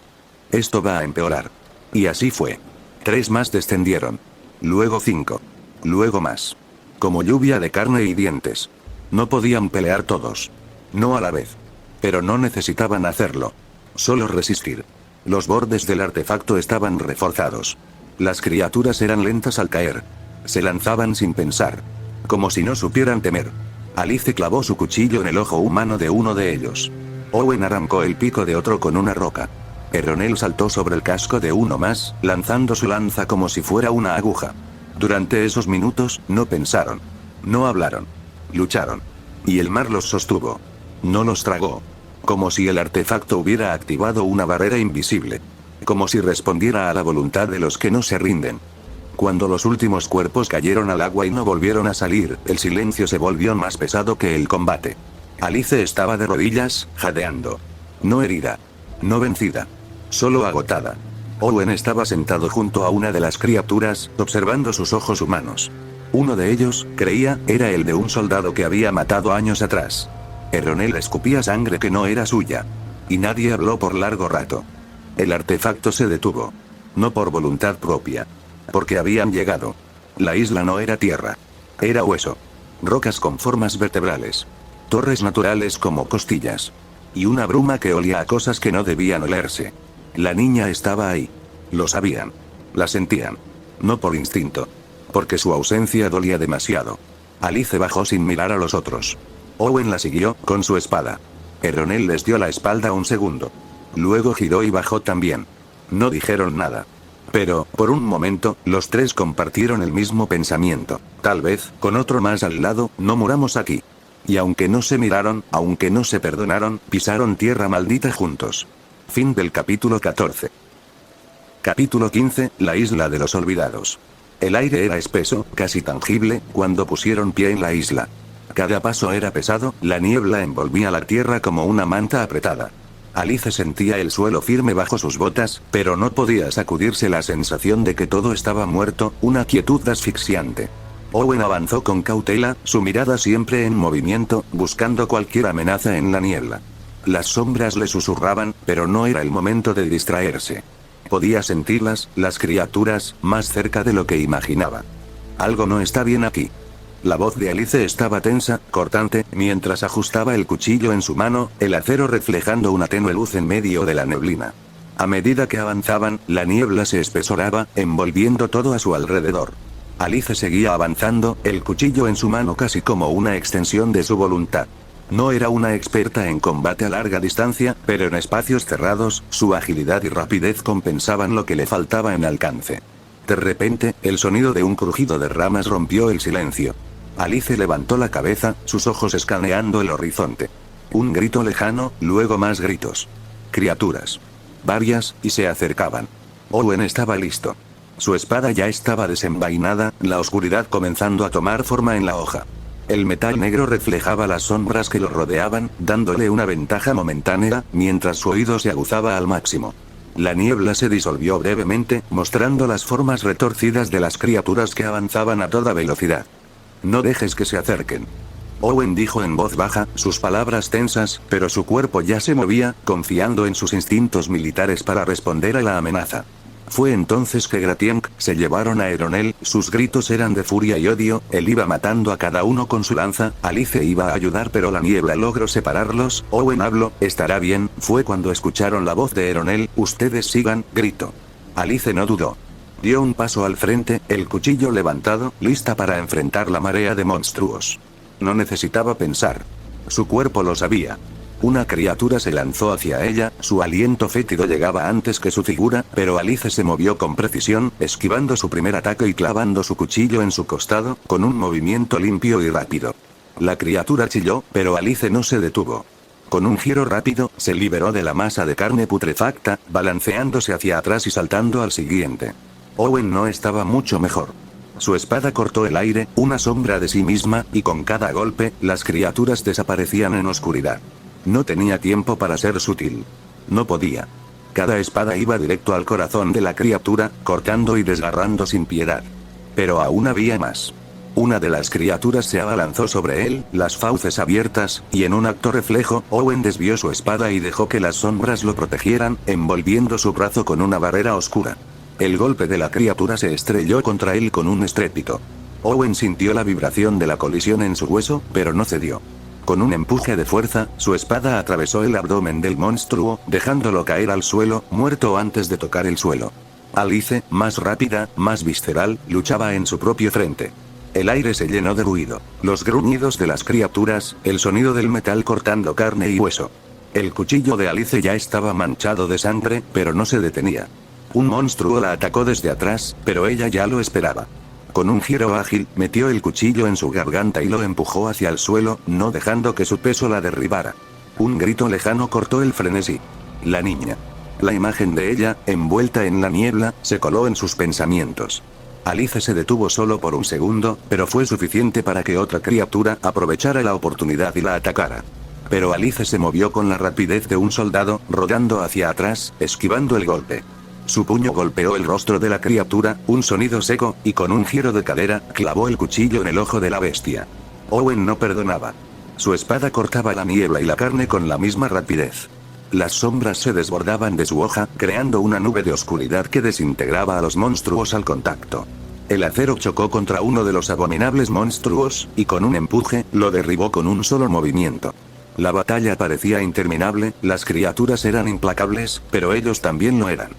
Esto va a empeorar. Y así fue. 3 más descendieron. Luego 5. Luego más. Como lluvia de carne y dientes. No podían pelear todos. No a la vez. Pero no necesitaban hacerlo. Solo resistir. Los bordes del artefacto estaban reforzados. Las criaturas eran lentas al caer. Se lanzaban sin pensar. Como si no supieran temer. Alice clavó su cuchillo en el ojo humano de uno de ellos. Owen arrancó el pico de otro con una roca. Ronel saltó sobre el casco de uno más, lanzando su lanza como si fuera una aguja. Durante esos minutos, no pensaron. No hablaron. Lucharon. Y el mar los sostuvo. No los tragó. Como si el artefacto hubiera activado una barrera invisible. Como si respondiera a la voluntad de los que no se rinden. Cuando los últimos cuerpos cayeron al agua y no volvieron a salir, el silencio se volvió más pesado que el combate. Alice estaba de rodillas, jadeando. No herida. No vencida. Solo agotada. Owen estaba sentado junto a una de las criaturas, observando sus ojos humanos. Uno de ellos, creía, era el de un soldado que había matado años atrás. Ronel escupía sangre que no era suya. Y nadie habló por largo rato. El artefacto se detuvo. No por voluntad propia. Porque habían llegado. La isla no era tierra. Era hueso. Rocas con formas vertebrales. Torres naturales como costillas. Y una bruma que olía a cosas que no debían olerse. La niña estaba ahí. Lo sabían. La sentían. No por instinto. Porque su ausencia dolía demasiado. Alice bajó sin mirar a los otros. Owen la siguió, con su espada. Ronel les dio la espalda un segundo. Luego giró y bajó también. No dijeron nada. Pero, por un momento, los 3 compartieron el mismo pensamiento. Tal vez, con otro más al lado, no muramos aquí. Y aunque no se miraron, aunque no se perdonaron, pisaron tierra maldita juntos. Fin del capítulo 14. Capítulo 15, la isla de los olvidados. El aire era espeso, casi tangible, cuando pusieron pie en la isla. Cada paso era pesado, la niebla envolvía la tierra como una manta apretada. Alice sentía el suelo firme bajo sus botas, pero no podía sacudirse la sensación de que todo estaba muerto, una quietud asfixiante. Owen avanzó con cautela, su mirada siempre en movimiento, buscando cualquier amenaza en la niebla. Las sombras le susurraban, pero no era el momento de distraerse. Podía sentirlas, las criaturas, más cerca de lo que imaginaba. Algo no está bien aquí. La voz de Alice estaba tensa, cortante, mientras ajustaba el cuchillo en su mano, el acero reflejando una tenue luz en medio de la neblina. A medida que avanzaban, la niebla se espesoraba, envolviendo todo a su alrededor. Alice seguía avanzando, el cuchillo en su mano casi como una extensión de su voluntad. No era una experta en combate a larga distancia, pero en espacios cerrados, su agilidad y rapidez compensaban lo que le faltaba en alcance. De repente, el sonido de un crujido de ramas rompió el silencio. Alice levantó la cabeza, sus ojos escaneando el horizonte. Un grito lejano, luego más gritos. Criaturas. Varias, y se acercaban. Owen estaba listo. Su espada ya estaba desenvainada, la oscuridad comenzando a tomar forma en la hoja. El metal negro reflejaba las sombras que lo rodeaban, dándole una ventaja momentánea, mientras su oído se aguzaba al máximo. La niebla se disolvió brevemente, mostrando las formas retorcidas de las criaturas que avanzaban a toda velocidad. No dejes que se acerquen. Owen dijo en voz baja, sus palabras tensas, pero su cuerpo ya se movía, confiando en sus instintos militares para responder a la amenaza. Fue entonces que Gratienk se llevaron a Eronel, sus gritos eran de furia y odio, él iba matando a cada uno con su lanza, Alice iba a ayudar pero la niebla logró separarlos. Owen habló, estará bien, fue cuando escucharon la voz de Eronel, ustedes sigan, gritó. Alice no dudó. Dio un paso al frente, el cuchillo levantado, lista para enfrentar la marea de monstruos. No necesitaba pensar. Su cuerpo lo sabía. Una criatura se lanzó hacia ella, su aliento fétido llegaba antes que su figura, pero Alice se movió con precisión, esquivando su primer ataque y clavando su cuchillo en su costado, con un movimiento limpio y rápido. La criatura chilló, pero Alice no se detuvo. Con un giro rápido, se liberó de la masa de carne putrefacta, balanceándose hacia atrás y saltando al siguiente. Owen no estaba mucho mejor. Su espada cortó el aire, una sombra de sí misma, y con cada golpe, las criaturas desaparecían en oscuridad. No tenía tiempo para ser sutil. No podía. Cada espada iba directo al corazón de la criatura, cortando y desgarrando sin piedad. Pero aún había más. Una de las criaturas se abalanzó sobre él, las fauces abiertas, y en un acto reflejo, Owen desvió su espada y dejó que las sombras lo protegieran, envolviendo su brazo con una barrera oscura. El golpe de la criatura se estrelló contra él con un estrépito. Owen sintió la vibración de la colisión en su hueso, pero no cedió. Con un empuje de fuerza, su espada atravesó el abdomen del monstruo, dejándolo caer al suelo, muerto antes de tocar el suelo. Alice, más rápida, más visceral, luchaba en su propio frente. El aire se llenó de ruido. Los gruñidos de las criaturas, el sonido del metal cortando carne y hueso. El cuchillo de Alice ya estaba manchado de sangre, pero no se detenía. Un monstruo la atacó desde atrás, pero ella ya lo esperaba. Con un giro ágil, metió el cuchillo en su garganta y lo empujó hacia el suelo, no dejando que su peso la derribara. Un grito lejano cortó el frenesí. La niña. La imagen de ella, envuelta en la niebla, se coló en sus pensamientos. Alice se detuvo solo por un segundo, pero fue suficiente para que otra criatura aprovechara la oportunidad y la atacara. Pero Alice se movió con la rapidez de un soldado, rodando hacia atrás, esquivando el golpe. Su puño golpeó el rostro de la criatura, un sonido seco, y con un giro de cadera, clavó el cuchillo en el ojo de la bestia. Owen no perdonaba. Su espada cortaba la niebla y la carne con la misma rapidez. Las sombras se desbordaban de su hoja, creando una nube de oscuridad que desintegraba a los monstruos al contacto. El acero chocó contra uno de los abominables monstruos, y con un empuje, lo derribó con un solo movimiento. La batalla parecía interminable, las criaturas eran implacables, pero ellos también lo eran.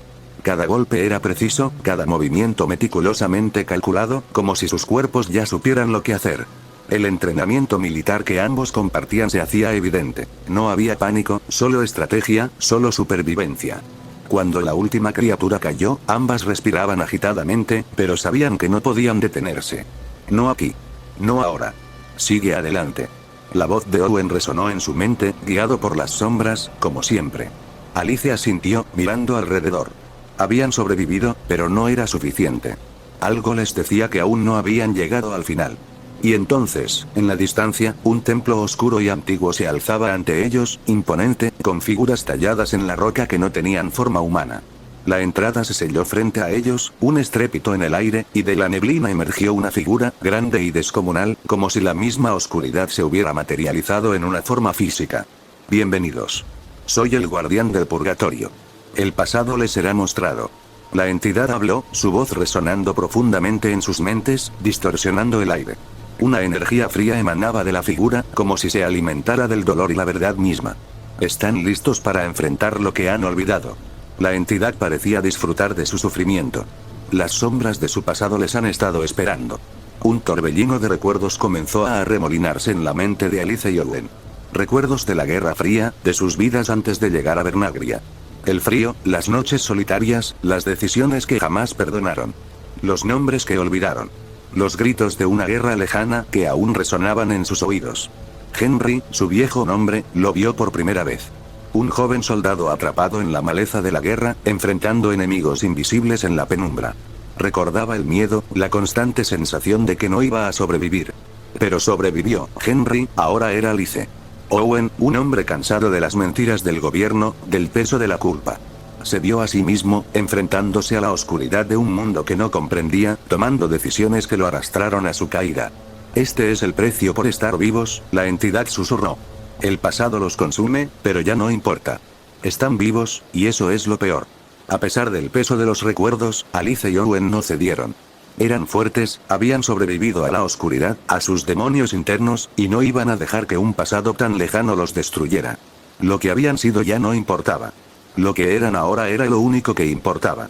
Cada golpe era preciso, cada movimiento meticulosamente calculado, como si sus cuerpos ya supieran lo que hacer. El entrenamiento militar que ambos compartían se hacía evidente. No había pánico, solo estrategia, solo supervivencia. Cuando la última criatura cayó, ambas respiraban agitadamente, pero sabían que no podían detenerse. No aquí. No ahora. Sigue adelante. La voz de Owen resonó en su mente, guiado por las sombras, como siempre. Alice asintió, mirando alrededor. Habían sobrevivido, pero no era suficiente. Algo les decía que aún no habían llegado al final. Y entonces, en la distancia, un templo oscuro y antiguo se alzaba ante ellos, imponente, con figuras talladas en la roca que no tenían forma humana. La entrada se selló frente a ellos, un estrépito en el aire, y de la neblina emergió una figura, grande y descomunal, como si la misma oscuridad se hubiera materializado en una forma física. Bienvenidos. Soy el guardián del purgatorio. El pasado les será mostrado. La entidad habló, su voz resonando profundamente en sus mentes, distorsionando el aire. Una energía fría emanaba de la figura, como si se alimentara del dolor y la verdad misma. Están listos para enfrentar lo que han olvidado. La entidad parecía disfrutar de su sufrimiento. Las sombras de su pasado les han estado esperando. Un torbellino de recuerdos comenzó a arremolinarse en la mente de Alice y Owen. Recuerdos de la Guerra Fría, de sus vidas antes de llegar a Vernagria. El frío, las noches solitarias, las decisiones que jamás perdonaron. Los nombres que olvidaron. Los gritos de una guerra lejana que aún resonaban en sus oídos. Henry, su viejo nombre, lo vio por primera vez. Un joven soldado atrapado en la maleza de la guerra, enfrentando enemigos invisibles en la penumbra. Recordaba el miedo, la constante sensación de que no iba a sobrevivir. Pero sobrevivió. Henry, ahora era Alice. Owen, un hombre cansado de las mentiras del gobierno, del peso de la culpa. Se vio a sí mismo, enfrentándose a la oscuridad de un mundo que no comprendía, tomando decisiones que lo arrastraron a su caída. Este es el precio por estar vivos, la entidad susurró. El pasado los consume, pero ya no importa. Están vivos, y eso es lo peor. A pesar del peso de los recuerdos, Alice y Owen no cedieron. Eran fuertes, habían sobrevivido a la oscuridad, a sus demonios internos, y no iban a dejar que un pasado tan lejano los destruyera. Lo que habían sido ya no importaba. Lo que eran ahora era lo único que importaba.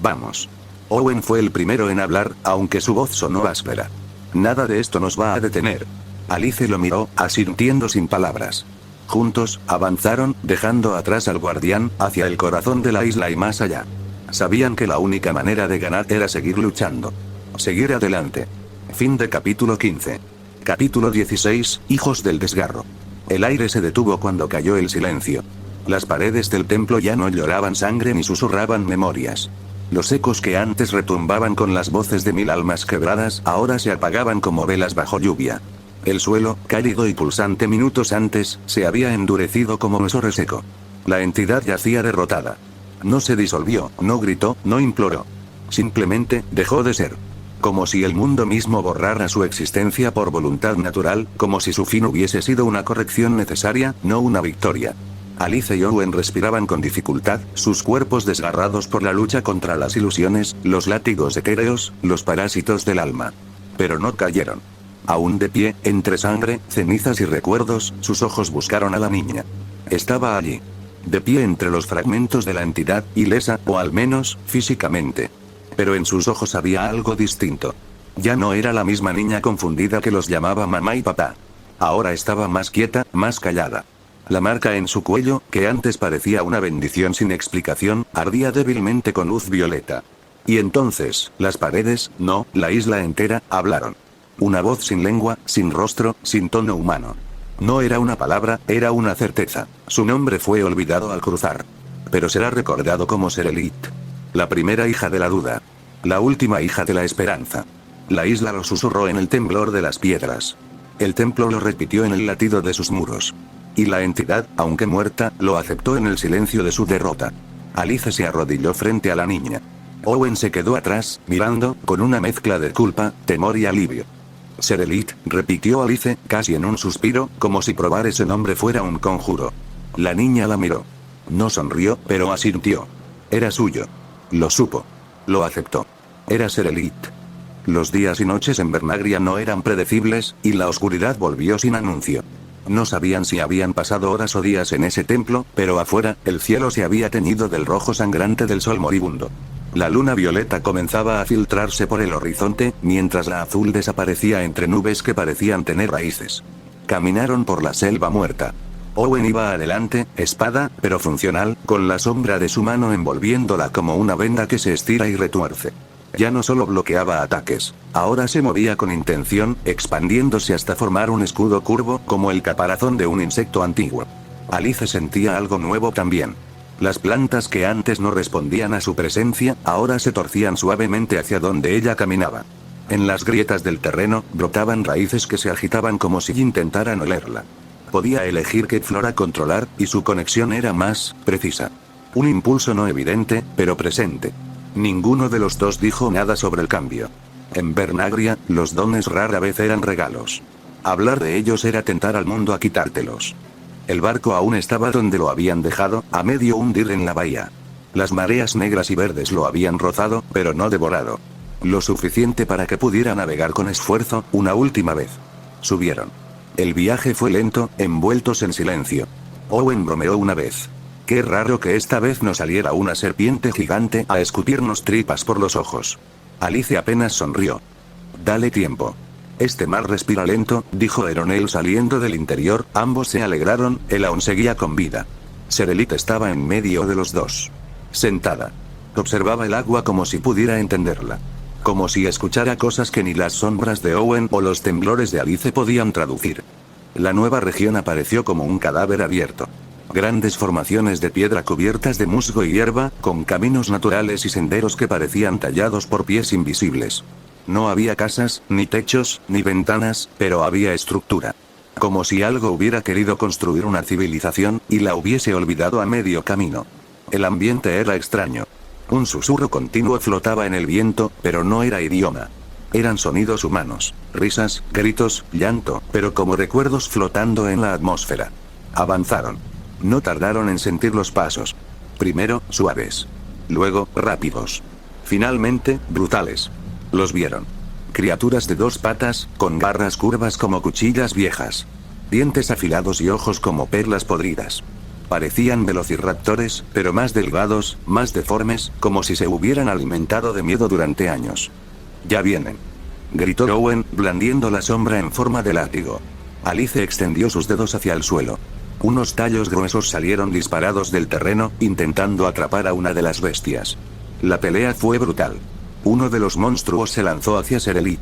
Vamos. Owen fue el primero en hablar, aunque su voz sonó áspera. Nada de esto nos va a detener. Alice lo miró, asintiendo sin palabras. Juntos, avanzaron, dejando atrás al guardián, hacia el corazón de la isla y más allá. Sabían que la única manera de ganar era seguir luchando. Seguir adelante. Fin de capítulo 15. Capítulo 16, Hijos del desgarro. El aire se detuvo cuando cayó el silencio. Las paredes del templo ya no lloraban sangre ni susurraban memorias. Los ecos que antes retumbaban con las voces de 1000 almas quebradas ahora se apagaban como velas bajo lluvia. El suelo, cálido y pulsante minutos antes, se había endurecido como hueso reseco. La entidad yacía derrotada. No se disolvió, no gritó, no imploró. Simplemente, dejó de ser. Como si el mundo mismo borrara su existencia por voluntad natural, como si su fin hubiese sido una corrección necesaria, no una victoria. Alice y Owen respiraban con dificultad, sus cuerpos desgarrados por la lucha contra las ilusiones, los látigos etéreos, los parásitos del alma. Pero no cayeron. Aún de pie, entre sangre, cenizas y recuerdos, sus ojos buscaron a la niña. Estaba allí. De pie entre los fragmentos de la entidad, ilesa, o al menos, físicamente. Pero en sus ojos había algo distinto. Ya no era la misma niña confundida que los llamaba mamá y papá. Ahora estaba más quieta, más callada. La marca en su cuello, que antes parecía una bendición sin explicación, ardía débilmente con luz violeta. Y entonces, las paredes, no, la isla entera, hablaron. Una voz sin lengua, sin rostro, sin tono humano. No era una palabra, era una certeza. Su nombre fue olvidado al cruzar. Pero será recordado como Serelit. La primera hija de la duda. La última hija de la esperanza. La isla lo susurró en el temblor de las piedras. El templo lo repitió en el latido de sus muros. Y la entidad, aunque muerta, lo aceptó en el silencio de su derrota. Alice se arrodilló frente a la niña. Owen se quedó atrás, mirando, con una mezcla de culpa, temor y alivio. Serelit, repitió Alice, casi en un suspiro, como si probar ese nombre fuera un conjuro. La niña la miró. No sonrió, pero asintió. Era suyo. Lo supo. Lo aceptó. Era Serelit. Los días y noches en Vernagria no eran predecibles, y la oscuridad volvió sin anuncio. No sabían si habían pasado horas o días en ese templo, pero afuera, el cielo se había teñido del rojo sangrante del sol moribundo. La luna violeta comenzaba a filtrarse por el horizonte, mientras la azul desaparecía entre nubes que parecían tener raíces. Caminaron por la selva muerta. Owen iba adelante, espada, pero funcional, con la sombra de su mano envolviéndola como una venda que se estira y retuerce. Ya no solo bloqueaba ataques, ahora se movía con intención, expandiéndose hasta formar un escudo curvo, como el caparazón de un insecto antiguo. Alice sentía algo nuevo también. Las plantas que antes no respondían a su presencia, ahora se torcían suavemente hacia donde ella caminaba. En las grietas del terreno, brotaban raíces que se agitaban como si intentaran olerla. Podía elegir qué flora controlar, y su conexión era más precisa. Un impulso no evidente, pero presente. Ninguno de los dos dijo nada sobre el cambio. En Vernagria, los dones rara vez eran regalos. Hablar de ellos era tentar al mundo a quitártelos. El barco aún estaba donde lo habían dejado, a medio hundir en la bahía. Las mareas negras y verdes lo habían rozado, pero no devorado. Lo suficiente para que pudiera navegar con esfuerzo, una última vez. Subieron. El viaje fue lento, envueltos en silencio. Owen bromeó una vez. Qué raro que esta vez no saliera una serpiente gigante a escupirnos tripas por los ojos. Alice apenas sonrió. Dale tiempo. Este mar respira lento, dijo Eronel saliendo del interior. Ambos se alegraron, él aún seguía con vida. Serelit estaba en medio de los dos. Sentada. Observaba el agua como si pudiera entenderla. Como si escuchara cosas que ni las sombras de Owen o los temblores de Alice podían traducir. La nueva región apareció como un cadáver abierto. Grandes formaciones de piedra cubiertas de musgo y hierba, con caminos naturales y senderos que parecían tallados por pies invisibles. No había casas, ni techos, ni ventanas, pero había estructura. Como si algo hubiera querido construir una civilización, y la hubiese olvidado a medio camino. El ambiente era extraño. Un susurro continuo flotaba en el viento, pero no era idioma. Eran sonidos humanos, risas, gritos, llanto, pero como recuerdos flotando en la atmósfera. Avanzaron. No tardaron en sentir los pasos. Primero, suaves. Luego, rápidos. Finalmente, brutales. Los vieron. Criaturas de dos patas, con garras curvas como cuchillas viejas. Dientes afilados y ojos como perlas podridas. Parecían velociraptores, pero más delgados, más deformes, como si se hubieran alimentado de miedo durante años. Ya vienen. Gritó Owen, blandiendo la sombra en forma de látigo. Alice extendió sus dedos hacia el suelo. Unos tallos gruesos salieron disparados del terreno, intentando atrapar a una de las bestias. La pelea fue brutal. Uno de los monstruos se lanzó hacia Serelit.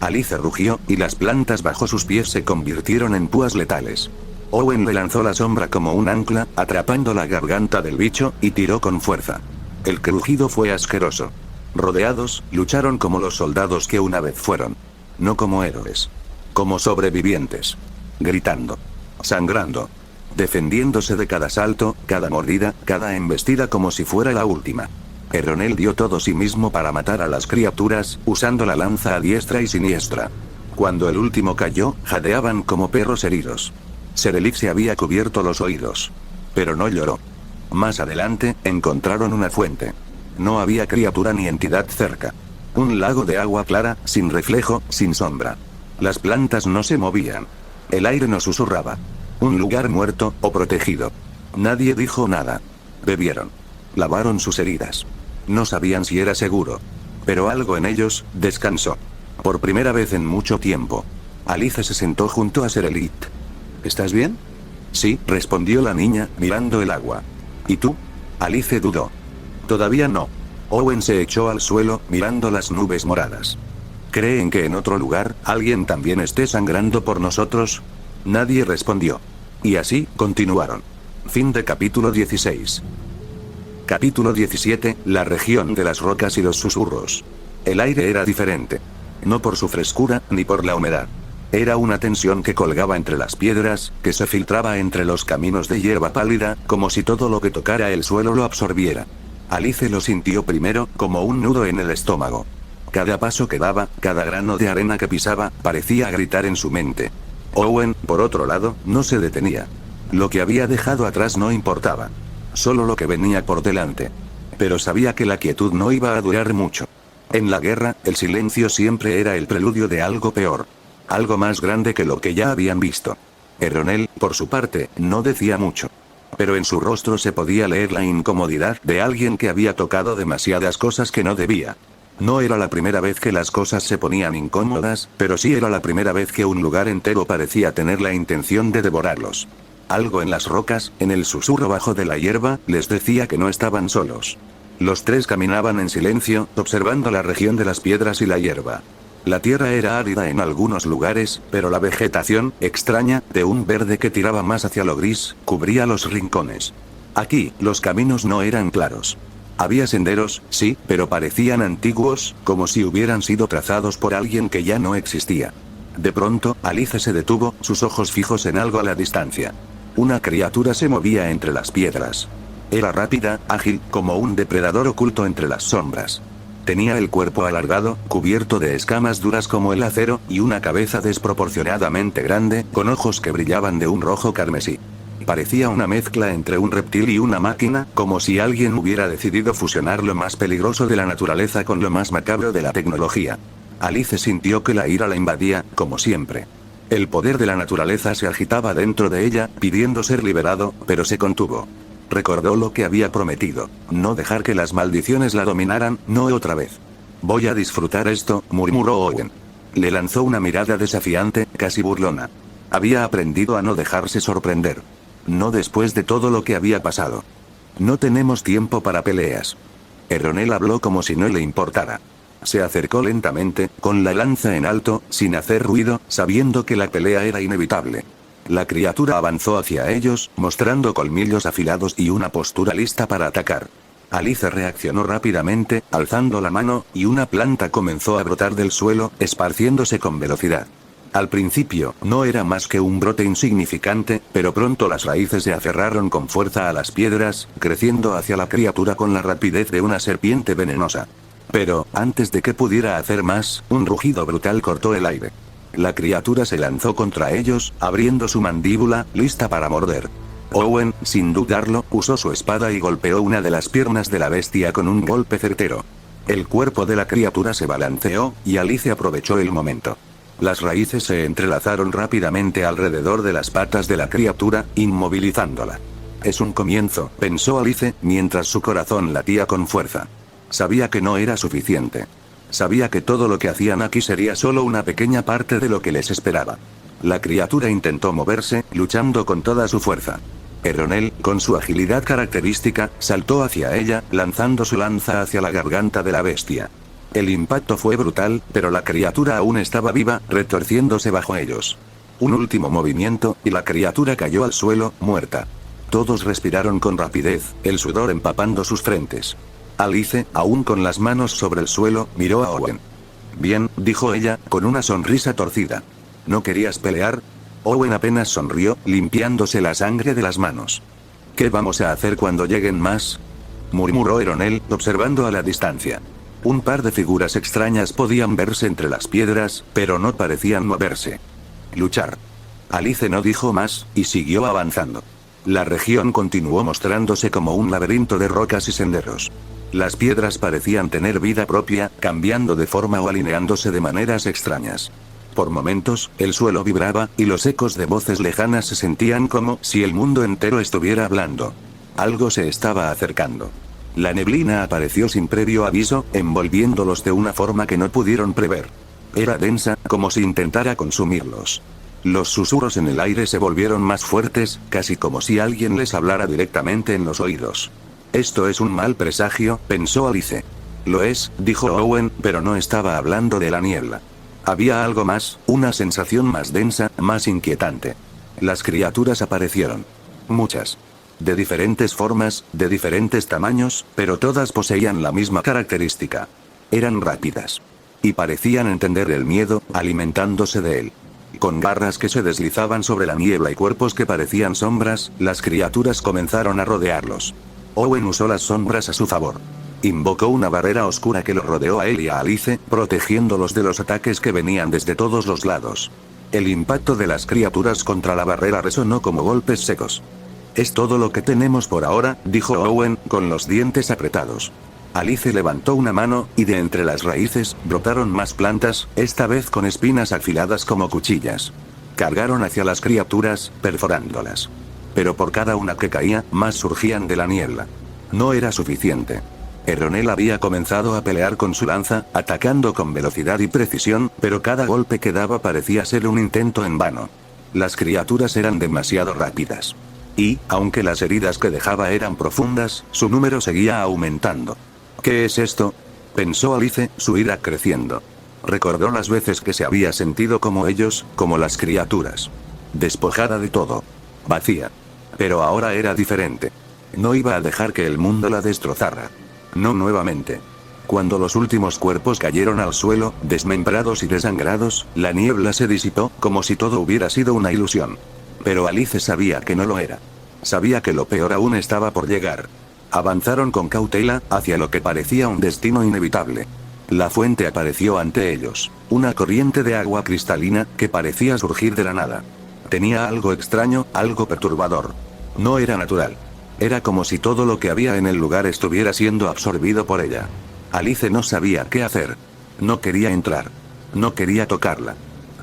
Alice rugió, y las plantas bajo sus pies se convirtieron en púas letales. Owen le lanzó la sombra como un ancla, atrapando la garganta del bicho, y tiró con fuerza. El crujido fue asqueroso. Rodeados, lucharon como los soldados que una vez fueron. No como héroes. Como sobrevivientes. Gritando. Sangrando. Defendiéndose de cada salto, cada mordida, cada embestida como si fuera la última. Eronel dio todo sí mismo para matar a las criaturas, usando la lanza a diestra y siniestra. Cuando el último cayó, jadeaban como perros heridos. Serelit se había cubierto los oídos. Pero no lloró. Más adelante, encontraron una fuente. No había criatura ni entidad cerca. Un lago de agua clara, sin reflejo, sin sombra. Las plantas no se movían. El aire no susurraba. Un lugar muerto, o protegido. Nadie dijo nada. Bebieron. Lavaron sus heridas. No sabían si era seguro. Pero algo en ellos descansó. Por primera vez en mucho tiempo. Alice se sentó junto a Serelit. ¿Estás bien? Sí, respondió la niña, mirando el agua. ¿Y tú? Alice dudó. Todavía no. Owen se echó al suelo, mirando las nubes moradas. ¿Creen que en otro lugar, alguien también esté sangrando por nosotros? Nadie respondió. Y así, continuaron. Fin de capítulo 16. Capítulo 17, la región de las rocas y los susurros. El aire era diferente. No por su frescura, ni por la humedad. Era una tensión que colgaba entre las piedras, que se filtraba entre los caminos de hierba pálida, como si todo lo que tocara el suelo lo absorbiera. Alice lo sintió primero, como un nudo en el estómago. Cada paso que daba, cada grano de arena que pisaba, parecía gritar en su mente. Owen, por otro lado, no se detenía. Lo que había dejado atrás no importaba. Solo lo que venía por delante. Pero sabía que la quietud no iba a durar mucho. En la guerra, el silencio siempre era el preludio de algo peor. Algo más grande que lo que ya habían visto. Eronel, por su parte, no decía mucho. Pero en su rostro se podía leer la incomodidad de alguien que había tocado demasiadas cosas que no debía. No era la primera vez que las cosas se ponían incómodas, pero sí era la primera vez que un lugar entero parecía tener la intención de devorarlos. Algo en las rocas, en el susurro bajo de la hierba, les decía que no estaban solos. Los tres caminaban en silencio, observando la región de las piedras y la hierba. La tierra era árida en algunos lugares, pero la vegetación, extraña, de un verde que tiraba más hacia lo gris, cubría los rincones. Aquí, los caminos no eran claros. Había senderos, sí, pero parecían antiguos, como si hubieran sido trazados por alguien que ya no existía. De pronto, Alice se detuvo, sus ojos fijos en algo a la distancia. Una criatura se movía entre las piedras. Era rápida, ágil, como un depredador oculto entre las sombras. Tenía el cuerpo alargado, cubierto de escamas duras como el acero, y una cabeza desproporcionadamente grande, con ojos que brillaban de un rojo carmesí. Parecía una mezcla entre un reptil y una máquina, como si alguien hubiera decidido fusionar lo más peligroso de la naturaleza con lo más macabro de la tecnología. Alice sintió que la ira la invadía, como siempre. El poder de la naturaleza se agitaba dentro de ella, pidiendo ser liberado, pero se contuvo. Recordó lo que había prometido: no dejar que las maldiciones la dominaran, no otra vez. Voy a disfrutar esto, murmuró Owen. Le lanzó una mirada desafiante, casi burlona. Había aprendido a no dejarse sorprender. No después de todo lo que había pasado. No tenemos tiempo para peleas. Erronel habló como si no le importara. Se acercó lentamente, con la lanza en alto, sin hacer ruido, sabiendo que la pelea era inevitable. La criatura avanzó hacia ellos, mostrando colmillos afilados y una postura lista para atacar. Alice reaccionó rápidamente, alzando la mano, y una planta comenzó a brotar del suelo, esparciéndose con velocidad. Al principio, no era más que un brote insignificante, pero pronto las raíces se aferraron con fuerza a las piedras, creciendo hacia la criatura con la rapidez de una serpiente venenosa. Pero, antes de que pudiera hacer más, un rugido brutal cortó el aire. La criatura se lanzó contra ellos, abriendo su mandíbula, lista para morder. Owen, sin dudarlo, usó su espada y golpeó una de las piernas de la bestia con un golpe certero. El cuerpo de la criatura se balanceó, y Alice aprovechó el momento. Las raíces se entrelazaron rápidamente alrededor de las patas de la criatura, inmovilizándola. Es un comienzo, pensó Alice, mientras su corazón latía con fuerza. Sabía que no era suficiente. Sabía que todo lo que hacían aquí sería solo una pequeña parte de lo que les esperaba. La criatura intentó moverse, luchando con toda su fuerza. Erronel, con su agilidad característica, saltó hacia ella, lanzando su lanza hacia la garganta de la bestia. El impacto fue brutal, pero la criatura aún estaba viva, retorciéndose bajo ellos. Un último movimiento, y la criatura cayó al suelo, muerta. Todos respiraron con rapidez, el sudor empapando sus frentes. Alice, aún con las manos sobre el suelo, miró a Owen. Bien, dijo ella, con una sonrisa torcida. ¿No querías pelear? Owen apenas sonrió, limpiándose la sangre de las manos. ¿Qué vamos a hacer cuando lleguen más?, murmuró Erronel, observando a la distancia. Un par de figuras extrañas podían verse entre las piedras, pero no parecían moverse. Luchar. Alice no dijo más, y siguió avanzando. La región continuó mostrándose como un laberinto de rocas y senderos. Las piedras parecían tener vida propia, cambiando de forma o alineándose de maneras extrañas. Por momentos, el suelo vibraba, y los ecos de voces lejanas se sentían como si el mundo entero estuviera hablando. Algo se estaba acercando. La neblina apareció sin previo aviso, envolviéndolos de una forma que no pudieron prever. Era densa, como si intentara consumirlos. Los susurros en el aire se volvieron más fuertes, casi como si alguien les hablara directamente en los oídos. Esto es un mal presagio, pensó Alice. Lo es, dijo Owen, pero no estaba hablando de la niebla. Había algo más, una sensación más densa, más inquietante. Las criaturas aparecieron. Muchas. De diferentes formas, de diferentes tamaños, pero todas poseían la misma característica. Eran rápidas. Y parecían entender el miedo, alimentándose de él. Con garras que se deslizaban sobre la niebla y cuerpos que parecían sombras, las criaturas comenzaron a rodearlos. Owen usó las sombras a su favor. Invocó una barrera oscura que lo rodeó a él y a Alice, protegiéndolos de los ataques que venían desde todos los lados. El impacto de las criaturas contra la barrera resonó como golpes secos. Es todo lo que tenemos por ahora, dijo Owen, con los dientes apretados. Alice levantó una mano, y de entre las raíces, brotaron más plantas, esta vez con espinas afiladas como cuchillas. Cargaron hacia las criaturas, perforándolas. Pero por cada una que caía, más surgían de la niebla. No era suficiente. Erronel había comenzado a pelear con su lanza, atacando con velocidad y precisión, pero cada golpe que daba parecía ser un intento en vano. Las criaturas eran demasiado rápidas. Y, aunque las heridas que dejaba eran profundas, su número seguía aumentando. ¿Qué es esto?, pensó Alice, su ira creciendo. Recordó las veces que se había sentido como ellos, como las criaturas. Despojada de todo. Vacía. Pero ahora era diferente. No iba a dejar que el mundo la destrozara. No nuevamente. Cuando los últimos cuerpos cayeron al suelo, desmembrados y desangrados, la niebla se disipó, como si todo hubiera sido una ilusión. Pero Alice sabía que no lo era. Sabía que lo peor aún estaba por llegar. Avanzaron con cautela, hacia lo que parecía un destino inevitable. La fuente apareció ante ellos. Una corriente de agua cristalina, que parecía surgir de la nada. Tenía algo extraño, algo perturbador. No era natural. Era como si todo lo que había en el lugar estuviera siendo absorbido por ella. Alice no sabía qué hacer. No quería entrar. No quería tocarla.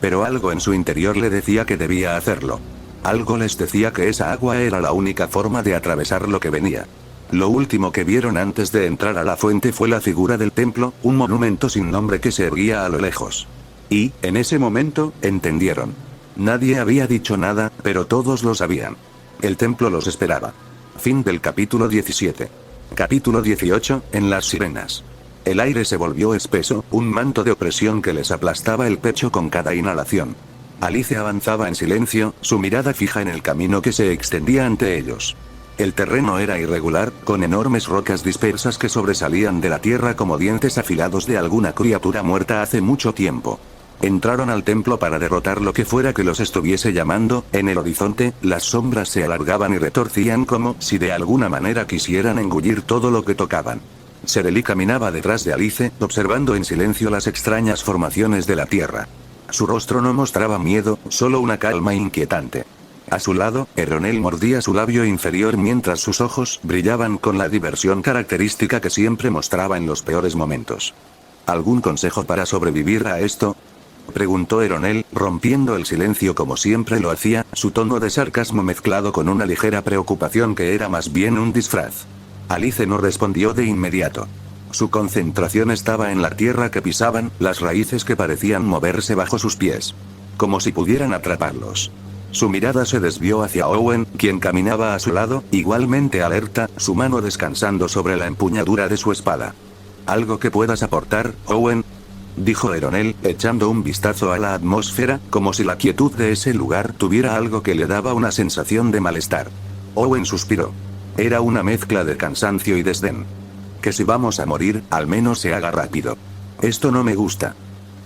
Pero algo en su interior le decía que debía hacerlo. Algo les decía que esa agua era la única forma de atravesar lo que venía. Lo último que vieron antes de entrar a la fuente fue la figura del templo, un monumento sin nombre que se erguía a lo lejos. Y, en ese momento, entendieron. Nadie había dicho nada, pero todos lo sabían. El templo los esperaba. Fin del capítulo 17. Capítulo 18, en las sirenas. El aire se volvió espeso, un manto de opresión que les aplastaba el pecho con cada inhalación. Alice avanzaba en silencio, su mirada fija en el camino que se extendía ante ellos. El terreno era irregular, con enormes rocas dispersas que sobresalían de la tierra como dientes afilados de alguna criatura muerta hace mucho tiempo. Entraron al templo para derrotar lo que fuera que los estuviese llamando. En el horizonte, las sombras se alargaban y retorcían como si de alguna manera quisieran engullir todo lo que tocaban. Sereli caminaba detrás de Alice, observando en silencio las extrañas formaciones de la tierra. Su rostro no mostraba miedo, solo una calma inquietante. A su lado, Eronel mordía su labio inferior mientras sus ojos brillaban con la diversión característica que siempre mostraba en los peores momentos. ¿Algún consejo para sobrevivir a esto?, preguntó Eronel, rompiendo el silencio como siempre lo hacía, su tono de sarcasmo mezclado con una ligera preocupación que era más bien un disfraz. Alice no respondió de inmediato. Su concentración estaba en la tierra que pisaban, las raíces que parecían moverse bajo sus pies. Como si pudieran atraparlos. Su mirada se desvió hacia Owen, quien caminaba a su lado, igualmente alerta, su mano descansando sobre la empuñadura de su espada. ¿Algo que puedas aportar, Owen?, dijo Eronel, echando un vistazo a la atmósfera, como si la quietud de ese lugar tuviera algo que le daba una sensación de malestar. Owen suspiró. Era una mezcla de cansancio y desdén. Que si vamos a morir, al menos se haga rápido. Esto no me gusta.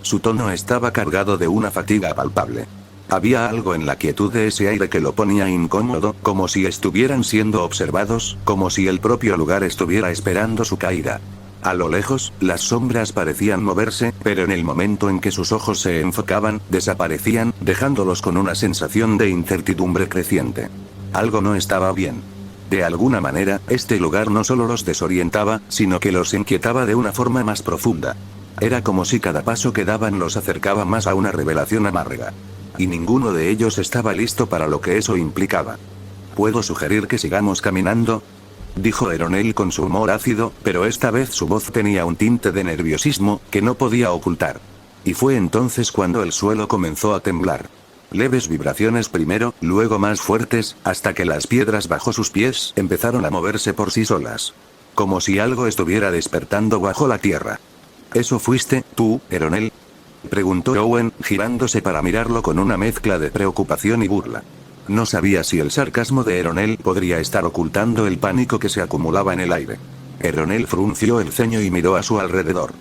Su tono estaba cargado de una fatiga palpable. Había algo en la quietud de ese aire que lo ponía incómodo, como si estuvieran siendo observados, como si el propio lugar estuviera esperando su caída. A lo lejos, las sombras parecían moverse, pero en el momento en que sus ojos se enfocaban, desaparecían, dejándolos con una sensación de incertidumbre creciente. Algo no estaba bien. De alguna manera, este lugar no solo los desorientaba, sino que los inquietaba de una forma más profunda. Era como si cada paso que daban los acercaba más a una revelación amarga. Y ninguno de ellos estaba listo para lo que eso implicaba. ¿Puedo sugerir que sigamos caminando?, dijo Eronel con su humor ácido, pero esta vez su voz tenía un tinte de nerviosismo, que no podía ocultar. Y fue entonces cuando el suelo comenzó a temblar. Leves vibraciones primero, luego más fuertes, hasta que las piedras bajo sus pies empezaron a moverse por sí solas. Como si algo estuviera despertando bajo la tierra. ¿Eso fuiste tú, Eronel?, preguntó Owen, girándose para mirarlo con una mezcla de preocupación y burla. No sabía si el sarcasmo de Eronel podría estar ocultando el pánico que se acumulaba en el aire. Eronel frunció el ceño y miró a su alrededor.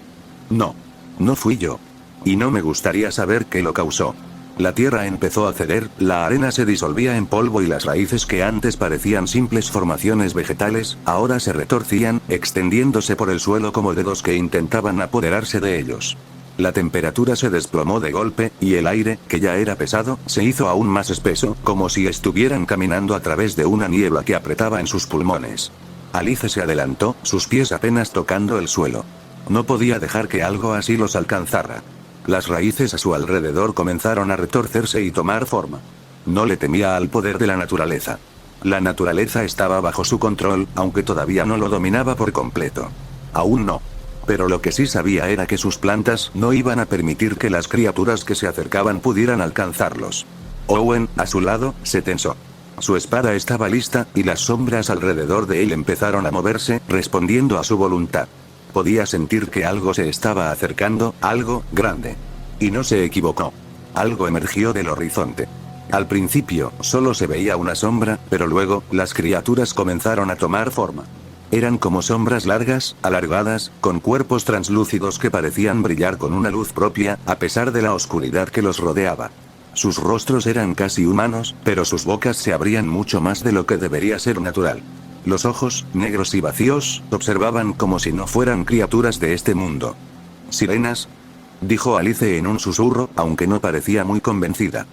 No. No fui yo. Y no me gustaría saber qué lo causó. La tierra empezó a ceder, la arena se disolvía en polvo y las raíces que antes parecían simples formaciones vegetales, ahora se retorcían, extendiéndose por el suelo como dedos que intentaban apoderarse de ellos. La temperatura se desplomó de golpe, y el aire, que ya era pesado, se hizo aún más espeso, como si estuvieran caminando a través de una niebla que apretaba en sus pulmones. Alice se adelantó, sus pies apenas tocando el suelo. No podía dejar que algo así los alcanzara. Las raíces a su alrededor comenzaron a retorcerse y tomar forma. No le temía al poder de la naturaleza. La naturaleza estaba bajo su control, aunque todavía no lo dominaba por completo. Aún no. Pero lo que sí sabía era que sus plantas no iban a permitir que las criaturas que se acercaban pudieran alcanzarlos. Owen, a su lado, se tensó. Su espada estaba lista, y las sombras alrededor de él empezaron a moverse, respondiendo a su voluntad. Podía sentir que algo se estaba acercando, algo grande. Y no se equivocó. Algo emergió del horizonte. Al principio, solo se veía una sombra, pero luego, las criaturas comenzaron a tomar forma. Eran como sombras largas, alargadas, con cuerpos translúcidos que parecían brillar con una luz propia, a pesar de la oscuridad que los rodeaba. Sus rostros eran casi humanos, pero sus bocas se abrían mucho más de lo que debería ser natural. Los ojos, negros y vacíos, observaban como si no fueran criaturas de este mundo. ¿Sirenas?, dijo Alice en un susurro, aunque no parecía muy convencida.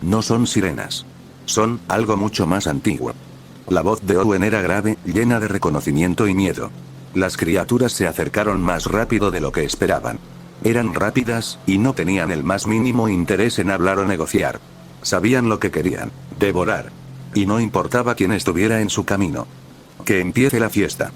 No son sirenas. Son algo mucho más antiguo. La voz de Owen era grave, llena de reconocimiento y miedo. Las criaturas se acercaron más rápido de lo que esperaban. Eran rápidas, y no tenían el más mínimo interés en hablar o negociar. Sabían lo que querían: devorar. Y no importaba quién estuviera en su camino. «¡Que empiece la fiesta!»,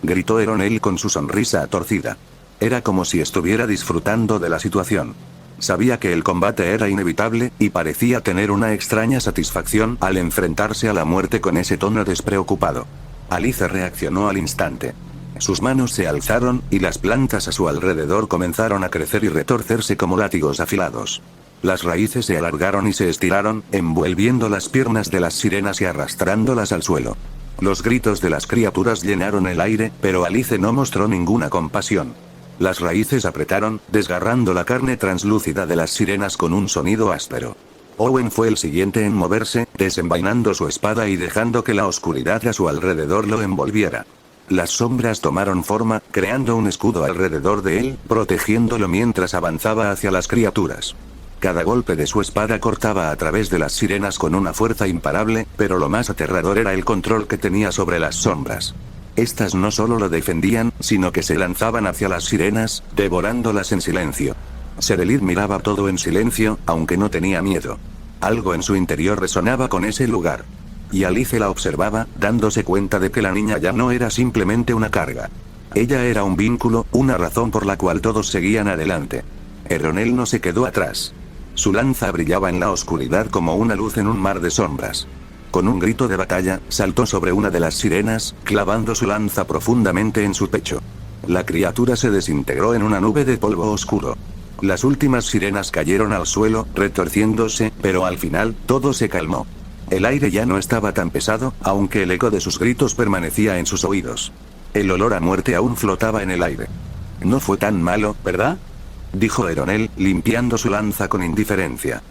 gritó Eronel con su sonrisa torcida. Era como si estuviera disfrutando de la situación. Sabía que el combate era inevitable, y parecía tener una extraña satisfacción al enfrentarse a la muerte con ese tono despreocupado. Alice reaccionó al instante. Sus manos se alzaron, y las plantas a su alrededor comenzaron a crecer y retorcerse como látigos afilados. Las raíces se alargaron y se estiraron, envolviendo las piernas de las sirenas y arrastrándolas al suelo. Los gritos de las criaturas llenaron el aire, pero Alice no mostró ninguna compasión. Las raíces apretaron, desgarrando la carne translúcida de las sirenas con un sonido áspero. Owen fue el siguiente en moverse, desenvainando su espada y dejando que la oscuridad a su alrededor lo envolviera. Las sombras tomaron forma, creando un escudo alrededor de él, protegiéndolo mientras avanzaba hacia las criaturas. Cada golpe de su espada cortaba a través de las sirenas con una fuerza imparable, pero lo más aterrador era el control que tenía sobre las sombras. Estas no solo lo defendían, sino que se lanzaban hacia las sirenas, devorándolas en silencio. Serelid miraba todo en silencio, aunque no tenía miedo. Algo en su interior resonaba con ese lugar. Y Alice la observaba, dándose cuenta de que la niña ya no era simplemente una carga. Ella era un vínculo, una razón por la cual todos seguían adelante. Eronel no se quedó atrás. Su lanza brillaba en la oscuridad como una luz en un mar de sombras. Con un grito de batalla, saltó sobre una de las sirenas, clavando su lanza profundamente en su pecho. La criatura se desintegró en una nube de polvo oscuro. Las últimas sirenas cayeron al suelo, retorciéndose, pero al final, todo se calmó. El aire ya no estaba tan pesado, aunque el eco de sus gritos permanecía en sus oídos. El olor a muerte aún flotaba en el aire. No fue tan malo, ¿verdad?, dijo Eronel, limpiando su lanza con indiferencia.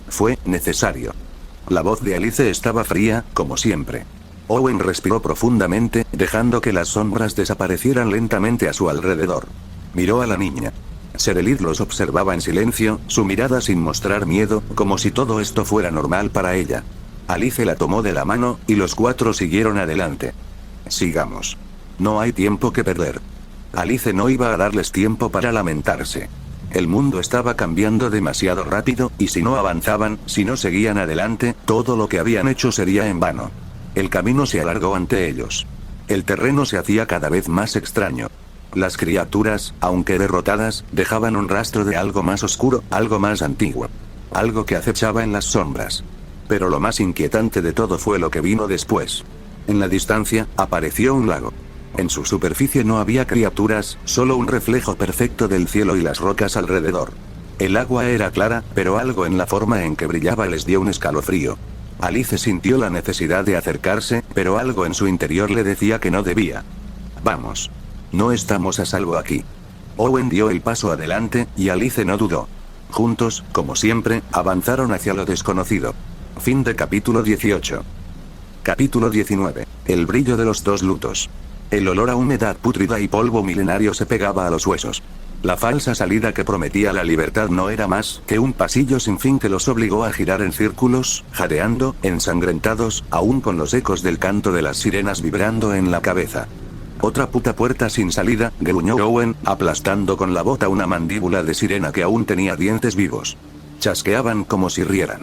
Fue necesario. La voz de Alice estaba fría, como siempre. Owen respiró profundamente, dejando que las sombras desaparecieran lentamente a su alrededor. Miró a la niña. Serelid los observaba en silencio, su mirada sin mostrar miedo, como si todo esto fuera normal para ella. Alice la tomó de la mano, y los cuatro siguieron adelante. Sigamos. No hay tiempo que perder. Alice no iba a darles tiempo para lamentarse. El mundo estaba cambiando demasiado rápido, y si no avanzaban, si no seguían adelante, todo lo que habían hecho sería en vano. El camino se alargó ante ellos. El terreno se hacía cada vez más extraño. Las criaturas, aunque derrotadas, dejaban un rastro de algo más oscuro, algo más antiguo. Algo que acechaba en las sombras. Pero lo más inquietante de todo fue lo que vino después. En la distancia, apareció un lago. En su superficie no había criaturas, solo un reflejo perfecto del cielo y las rocas alrededor. El agua era clara, pero algo en la forma en que brillaba les dio un escalofrío. Alice sintió la necesidad de acercarse, pero algo en su interior le decía que no debía. Vamos. No estamos a salvo aquí. Owen dio el paso adelante, y Alice no dudó. Juntos, como siempre, avanzaron hacia lo desconocido. Fin de capítulo 18. Capítulo 19. El brillo de los dos lutos. El olor a humedad pútrida y polvo milenario se pegaba a los huesos. La falsa salida que prometía la libertad no era más que un pasillo sin fin que los obligó a girar en círculos, jadeando, ensangrentados, aún con los ecos del canto de las sirenas vibrando en la cabeza. Otra puta puerta sin salida, gruñó Owen, aplastando con la bota una mandíbula de sirena que aún tenía dientes vivos. Chasqueaban como si rieran.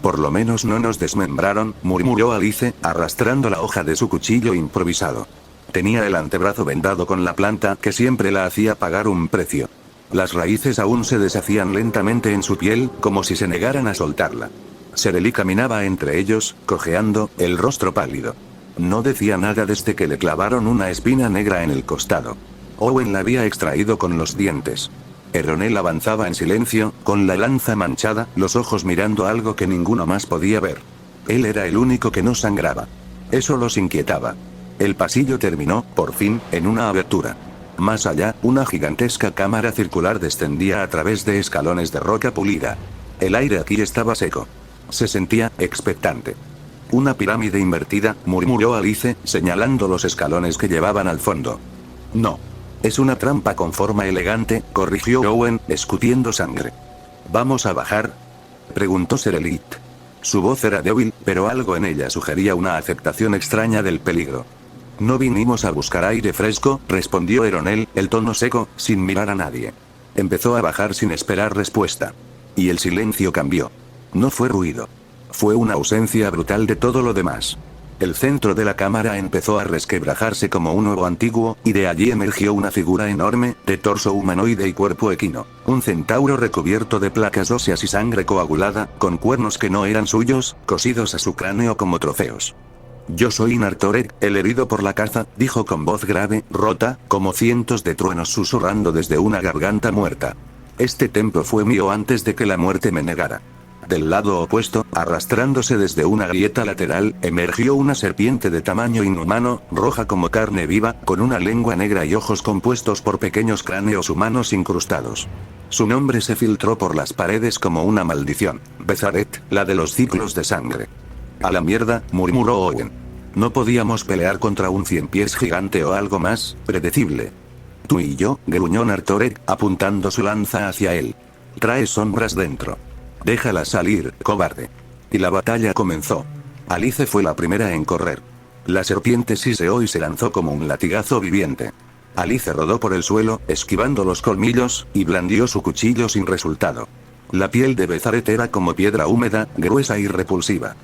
Por lo menos no nos desmembraron, murmuró Alice, arrastrando la hoja de su cuchillo improvisado. Tenía el antebrazo vendado con la planta que siempre la hacía pagar un precio. Las raíces aún se deshacían lentamente en su piel, como si se negaran a soltarla. Serelí caminaba entre ellos, cojeando, el rostro pálido. No decía nada desde que le clavaron una espina negra en el costado. Owen la había extraído con los dientes. Eronel avanzaba en silencio, con la lanza manchada, los ojos mirando algo que ninguno más podía ver. Él era el único que no sangraba. Eso los inquietaba. El pasillo terminó, por fin, en una abertura. Más allá, una gigantesca cámara circular descendía a través de escalones de roca pulida. El aire aquí estaba seco. Se sentía expectante. Una pirámide invertida, murmuró Alice, señalando los escalones que llevaban al fondo. No. Es una trampa con forma elegante, corrigió Owen, escupiendo sangre. ¿Vamos a bajar?, preguntó Serelit. Su voz era débil, pero algo en ella sugería una aceptación extraña del peligro. No vinimos a buscar aire fresco, respondió Eronel, el tono seco, sin mirar a nadie. Empezó a bajar sin esperar respuesta. Y el silencio cambió. No fue ruido. Fue una ausencia brutal de todo lo demás. El centro de la cámara empezó a resquebrajarse como un huevo antiguo, y de allí emergió una figura enorme, de torso humanoide y cuerpo equino. Un centauro recubierto de placas óseas y sangre coagulada, con cuernos que no eran suyos, cosidos a su cráneo como trofeos. Yo soy Nartorek, el herido por la caza, dijo con voz grave, rota, como cientos de truenos susurrando desde una garganta muerta. Este templo fue mío antes de que la muerte me negara. Del lado opuesto, arrastrándose desde una grieta lateral, emergió una serpiente de tamaño inhumano, roja como carne viva, con una lengua negra y ojos compuestos por pequeños cráneos humanos incrustados. Su nombre se filtró por las paredes como una maldición. Bezaret, la de los ciclos de sangre. A la mierda, murmuró Owen. No podíamos pelear contra un 100 pies gigante o algo más predecible. Tú y yo, gruñó Nartorek, apuntando su lanza hacia él. Trae sombras dentro. Déjala salir, cobarde. Y la batalla comenzó. Alice fue la primera en correr. La serpiente siseó y se lanzó como un latigazo viviente. Alice rodó por el suelo, esquivando los colmillos, y blandió su cuchillo sin resultado. La piel de Bezaret era como piedra húmeda, gruesa y repulsiva.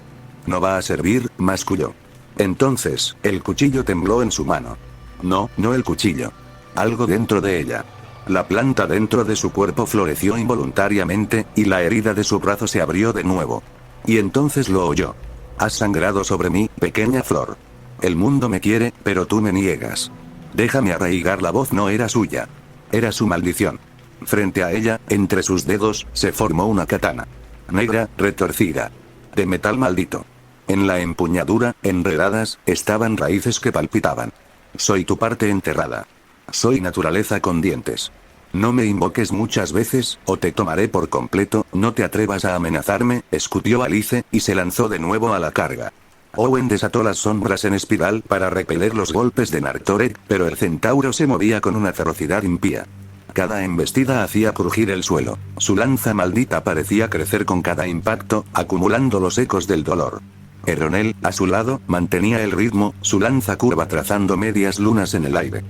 No va a servir, masculló. Entonces, el cuchillo tembló en su mano. No, no el cuchillo. Algo dentro de ella. La planta dentro de su cuerpo floreció involuntariamente, y la herida de su brazo se abrió de nuevo. Y entonces lo oyó. Has sangrado sobre mí, pequeña flor. El mundo me quiere, pero tú me niegas. Déjame arraigar. La voz no era suya. Era su maldición. Frente a ella, entre sus dedos, se formó una katana. Negra, retorcida. De metal maldito. En la empuñadura, enredadas, estaban raíces que palpitaban. Soy tu parte enterrada. Soy naturaleza con dientes. No me invoques muchas veces, o te tomaré por completo, no te atrevas a amenazarme, escupió Alice, y se lanzó de nuevo a la carga. Owen desató las sombras en espiral para repeler los golpes de Nartorek, pero el centauro se movía con una ferocidad impía. Cada embestida hacía crujir el suelo. Su lanza maldita parecía crecer con cada impacto, acumulando los ecos del dolor. Eronel, a su lado, mantenía el ritmo, su lanza curva trazando medias lunas en el aire.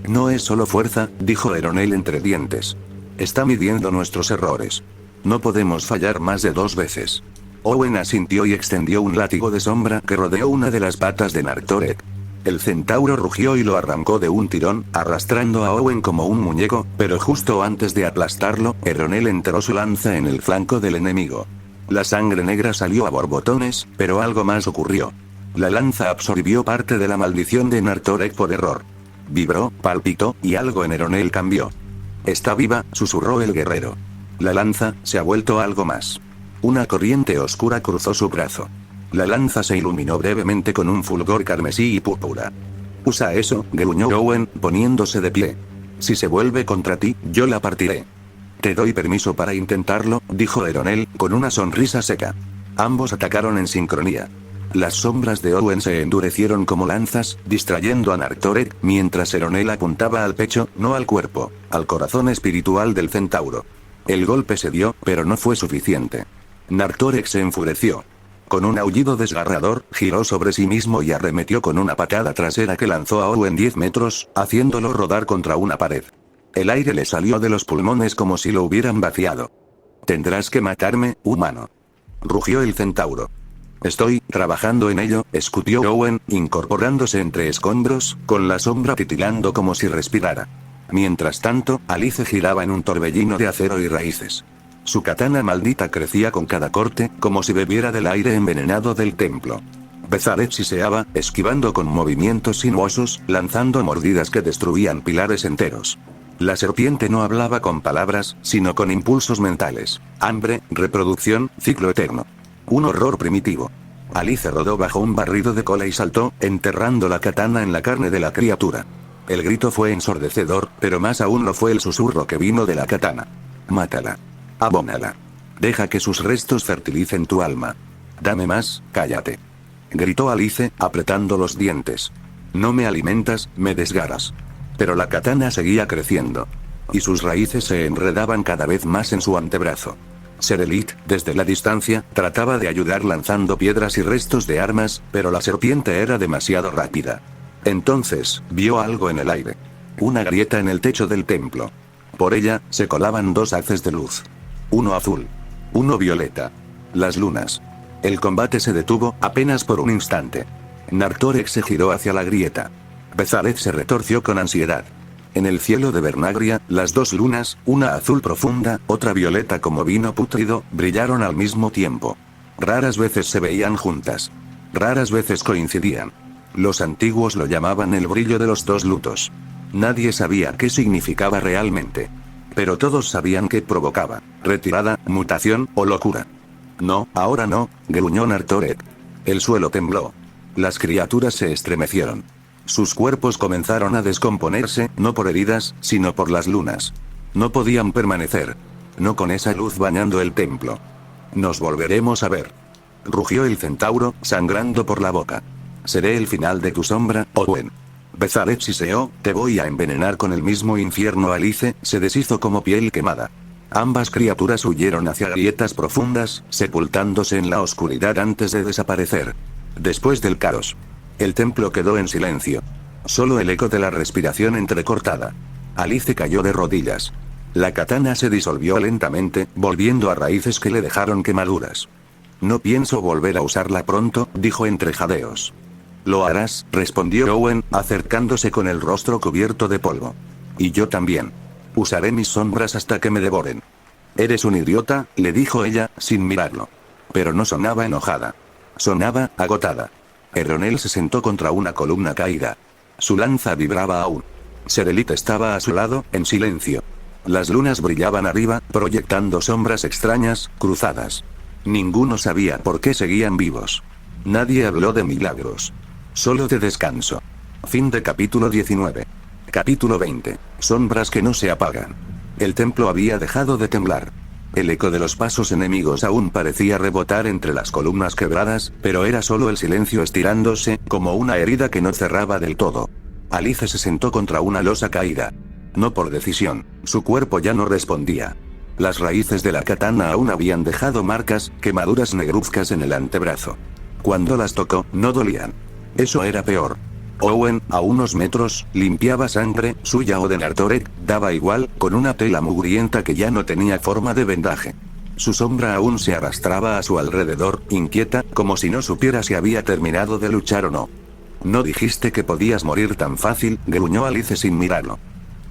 No es solo fuerza, dijo Eronel entre dientes. Está midiendo nuestros errores. No podemos fallar más de 2 veces. Owen asintió y extendió un látigo de sombra que rodeó una de las patas de Nartorek. El centauro rugió y lo arrancó de un tirón, arrastrando a Owen como un muñeco, pero justo antes de aplastarlo, Eronel enterró su lanza en el flanco del enemigo. La sangre negra salió a borbotones, pero algo más ocurrió. La lanza absorbió parte de la maldición de Nartorek por error. Vibró, palpitó, y algo en Eronel cambió. Está viva, susurró el guerrero. La lanza se ha vuelto algo más. Una corriente oscura cruzó su brazo. La lanza se iluminó brevemente con un fulgor carmesí y púrpura. Usa eso, gruñó Owen, poniéndose de pie. Si se vuelve contra ti, yo la partiré. Te doy permiso para intentarlo, dijo Eronel, con una sonrisa seca. Ambos atacaron en sincronía. Las sombras de Owen se endurecieron como lanzas, distrayendo a Nartorek, mientras Eronel apuntaba al pecho, no al cuerpo, al corazón espiritual del centauro. El golpe se dio, pero no fue suficiente. Nartorek se enfureció. Con un aullido desgarrador, giró sobre sí mismo y arremetió con una patada trasera que lanzó a Owen 10 metros, haciéndolo rodar contra una pared. El aire le salió de los pulmones como si lo hubieran vaciado. Tendrás que matarme, humano. Rugió el centauro. Estoy trabajando en ello, escupió Owen, incorporándose entre escombros, con la sombra titilando como si respirara. Mientras tanto, Alice giraba en un torbellino de acero y raíces. Su katana maldita crecía con cada corte, como si bebiera del aire envenenado del templo. Bezaret siseaba, esquivando con movimientos sinuosos, lanzando mordidas que destruían pilares enteros. La serpiente no hablaba con palabras, sino con impulsos mentales. Hambre, reproducción, ciclo eterno. Un horror primitivo. Alice rodó bajo un barrido de cola y saltó, enterrando la katana en la carne de la criatura. El grito fue ensordecedor, pero más aún lo fue el susurro que vino de la katana. Mátala. Abónala. Deja que sus restos fertilicen tu alma. Dame más, cállate. Gritó Alice, apretando los dientes. No me alimentas, me desgarras. Pero la katana seguía creciendo. Y sus raíces se enredaban cada vez más en su antebrazo. Serelit, desde la distancia, trataba de ayudar lanzando piedras y restos de armas, pero la serpiente era demasiado rápida. Entonces, vio algo en el aire. Una grieta en el techo del templo. Por ella, se colaban dos haces de luz. Uno azul. Uno violeta. Las lunas. El combate se detuvo, apenas por un instante. Nartorek se giró hacia la grieta. Bezalet se retorció con ansiedad. En el cielo de Vernagria, las dos lunas, una azul profunda, otra violeta como vino pútrido, brillaron al mismo tiempo. Raras veces se veían juntas. Raras veces coincidían. Los antiguos lo llamaban el brillo de los dos lutos. Nadie sabía qué significaba realmente. Pero todos sabían qué provocaba: retirada, mutación o locura. No, ahora no, gruñó Nartorek. El suelo tembló. Las criaturas se estremecieron. Sus cuerpos comenzaron a descomponerse, no por heridas, sino por las lunas. No podían permanecer. No con esa luz bañando el templo. Nos volveremos a ver. Rugió el centauro, sangrando por la boca. Seré el final de tu sombra, Owen. Bezalet siseó, te voy a envenenar con el mismo infierno. Alice se deshizo como piel quemada. Ambas criaturas huyeron hacia grietas profundas, sepultándose en la oscuridad antes de desaparecer. Después del caos, el templo quedó en silencio. Solo el eco de la respiración entrecortada. Alice cayó de rodillas. La katana se disolvió lentamente, volviendo a raíces que le dejaron quemaduras. No pienso volver a usarla pronto, dijo entre jadeos. Lo harás, respondió Owen, acercándose con el rostro cubierto de polvo. Y yo también. Usaré mis sombras hasta que me devoren. Eres un idiota, le dijo ella, sin mirarlo. Pero no sonaba enojada. Sonaba agotada. Eronel se sentó contra una columna caída. Su lanza vibraba aún. Serelit estaba a su lado, en silencio. Las lunas brillaban arriba, proyectando sombras extrañas, cruzadas. Ninguno sabía por qué seguían vivos. Nadie habló de milagros. Solo de descanso. Fin de capítulo 19. Capítulo 20. Sombras que no se apagan. El templo había dejado de temblar. El eco de los pasos enemigos aún parecía rebotar entre las columnas quebradas, pero era solo el silencio estirándose, como una herida que no cerraba del todo. Alice se sentó contra una losa caída. No por decisión, su cuerpo ya no respondía. Las raíces de la katana aún habían dejado marcas, quemaduras negruzcas en el antebrazo. Cuando las tocó, no dolían. Eso era peor. Owen, a unos metros, limpiaba sangre, suya o de Nartorek, daba igual, con una tela mugrienta que ya no tenía forma de vendaje. Su sombra aún se arrastraba a su alrededor, inquieta, como si no supiera si había terminado de luchar o no. No dijiste que podías morir tan fácil, gruñó Alice sin mirarlo.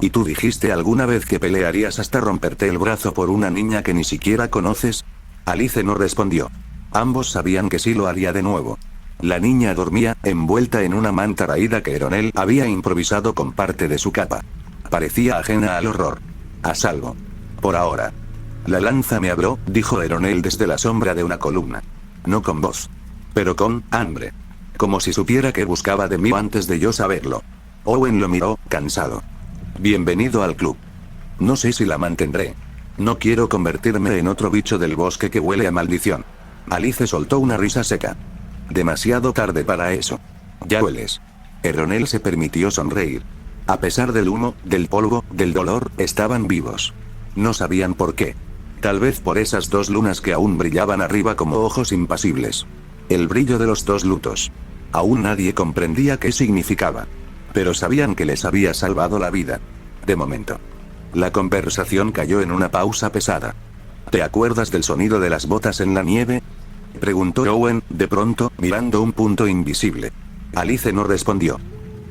¿Y tú dijiste alguna vez que pelearías hasta romperte el brazo por una niña que ni siquiera conoces? Alice no respondió. Ambos sabían que sí lo haría de nuevo. La niña dormía, envuelta en una manta raída que Eronel había improvisado con parte de su capa. Parecía ajena al horror. A salvo. Por ahora. La lanza me habló, dijo Eronel desde la sombra de una columna. No con voz. Pero con hambre. Como si supiera que buscaba de mí antes de yo saberlo. Owen lo miró, cansado. Bienvenido al club. No sé si la mantendré. No quiero convertirme en otro bicho del bosque que huele a maldición. Alice soltó una risa seca. Demasiado tarde para eso. Ya hueles. Eronel se permitió sonreír. A pesar del humo, del polvo, del dolor, estaban vivos. No sabían por qué. Tal vez por esas dos lunas que aún brillaban arriba como ojos impasibles. El brillo de los dos lutos. Aún nadie comprendía qué significaba. Pero sabían que les había salvado la vida. De momento. La conversación cayó en una pausa pesada. ¿Te acuerdas del sonido de las botas en la nieve?, preguntó Owen, de pronto, mirando un punto invisible. Alice no respondió.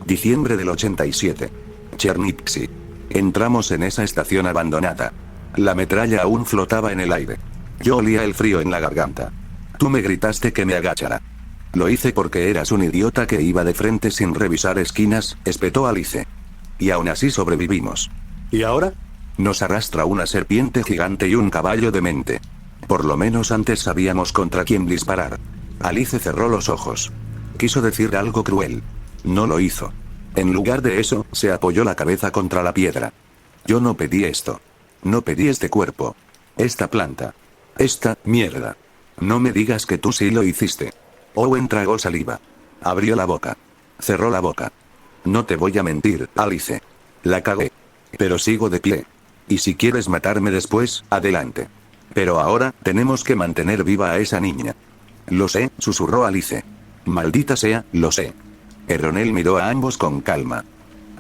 Diciembre del 87. Chernivtsi. Entramos en esa estación abandonada. La metralla aún flotaba en el aire. Yo olía el frío en la garganta. Tú me gritaste que me agachara. Lo hice porque eras un idiota que iba de frente sin revisar esquinas, espetó Alice. Y aún así sobrevivimos. ¿Y ahora? Nos arrastra una serpiente gigante y un caballo demente. Por lo menos antes sabíamos contra quién disparar. Alice cerró los ojos. Quiso decir algo cruel. No lo hizo. En lugar de eso, se apoyó la cabeza contra la piedra. Yo no pedí esto. No pedí este cuerpo. Esta planta. Esta mierda. No me digas que tú sí lo hiciste. Owen tragó saliva. Abrió la boca. Cerró la boca. No te voy a mentir, Alice. La cagué. Pero sigo de pie. Y si quieres matarme después, adelante. Pero ahora, tenemos que mantener viva a esa niña. Lo sé, susurró Alice. Maldita sea, lo sé. Ronel miró a ambos con calma.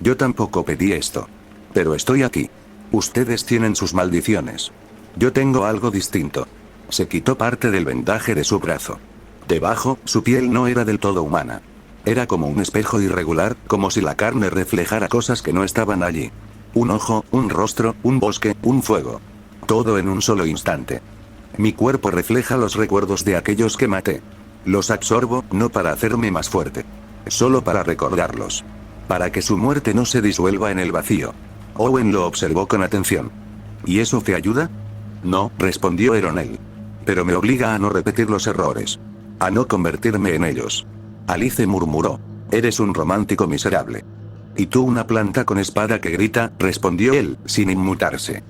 Yo tampoco pedí esto. Pero estoy aquí. Ustedes tienen sus maldiciones. Yo tengo algo distinto. Se quitó parte del vendaje de su brazo. Debajo, su piel no era del todo humana. Era como un espejo irregular, como si la carne reflejara cosas que no estaban allí. Un ojo, un rostro, un bosque, un fuego. Todo en un solo instante. Mi cuerpo refleja los recuerdos de aquellos que maté. Los absorbo, no para hacerme más fuerte. Solo para recordarlos. Para que su muerte no se disuelva en el vacío. Owen lo observó con atención. ¿Y eso te ayuda? No, respondió Ronel. Pero me obliga a no repetir los errores. A no convertirme en ellos. Alice murmuró. Eres un romántico miserable. Y tú una planta con espada que grita, respondió él, sin inmutarse.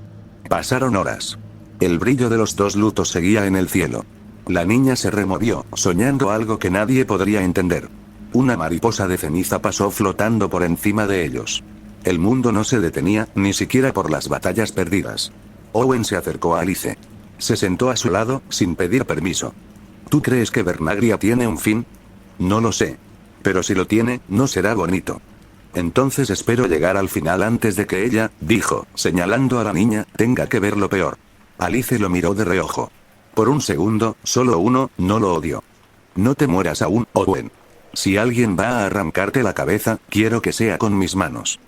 Pasaron horas. El brillo de los dos lutos seguía en el cielo. La niña se removió, soñando algo que nadie podría entender. Una mariposa de ceniza pasó flotando por encima de ellos. El mundo no se detenía, ni siquiera por las batallas perdidas. Owen se acercó a Alice. Se sentó a su lado, sin pedir permiso. ¿Tú crees que Vernagria tiene un fin? No lo sé. Pero si lo tiene, no será bonito. Entonces espero llegar al final antes de que ella, dijo, señalando a la niña, tenga que ver lo peor. Alice lo miró de reojo. Por un segundo, solo uno, no lo odió. No te mueras aún, Owen. Si alguien va a arrancarte la cabeza, quiero que sea con mis manos.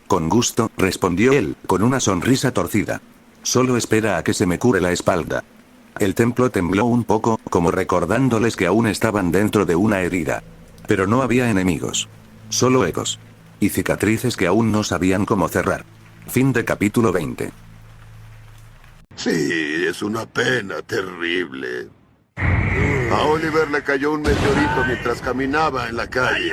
Con gusto, respondió él, con una sonrisa torcida. Solo espera a que se me cure la espalda. El templo tembló un poco, como recordándoles que aún estaban dentro de una herida. Pero no había enemigos. Solo ecos. Y cicatrices que aún no sabían cómo cerrar. Fin de capítulo 20. Sí, es una pena terrible. A Oliver le cayó un meteorito mientras caminaba en la calle.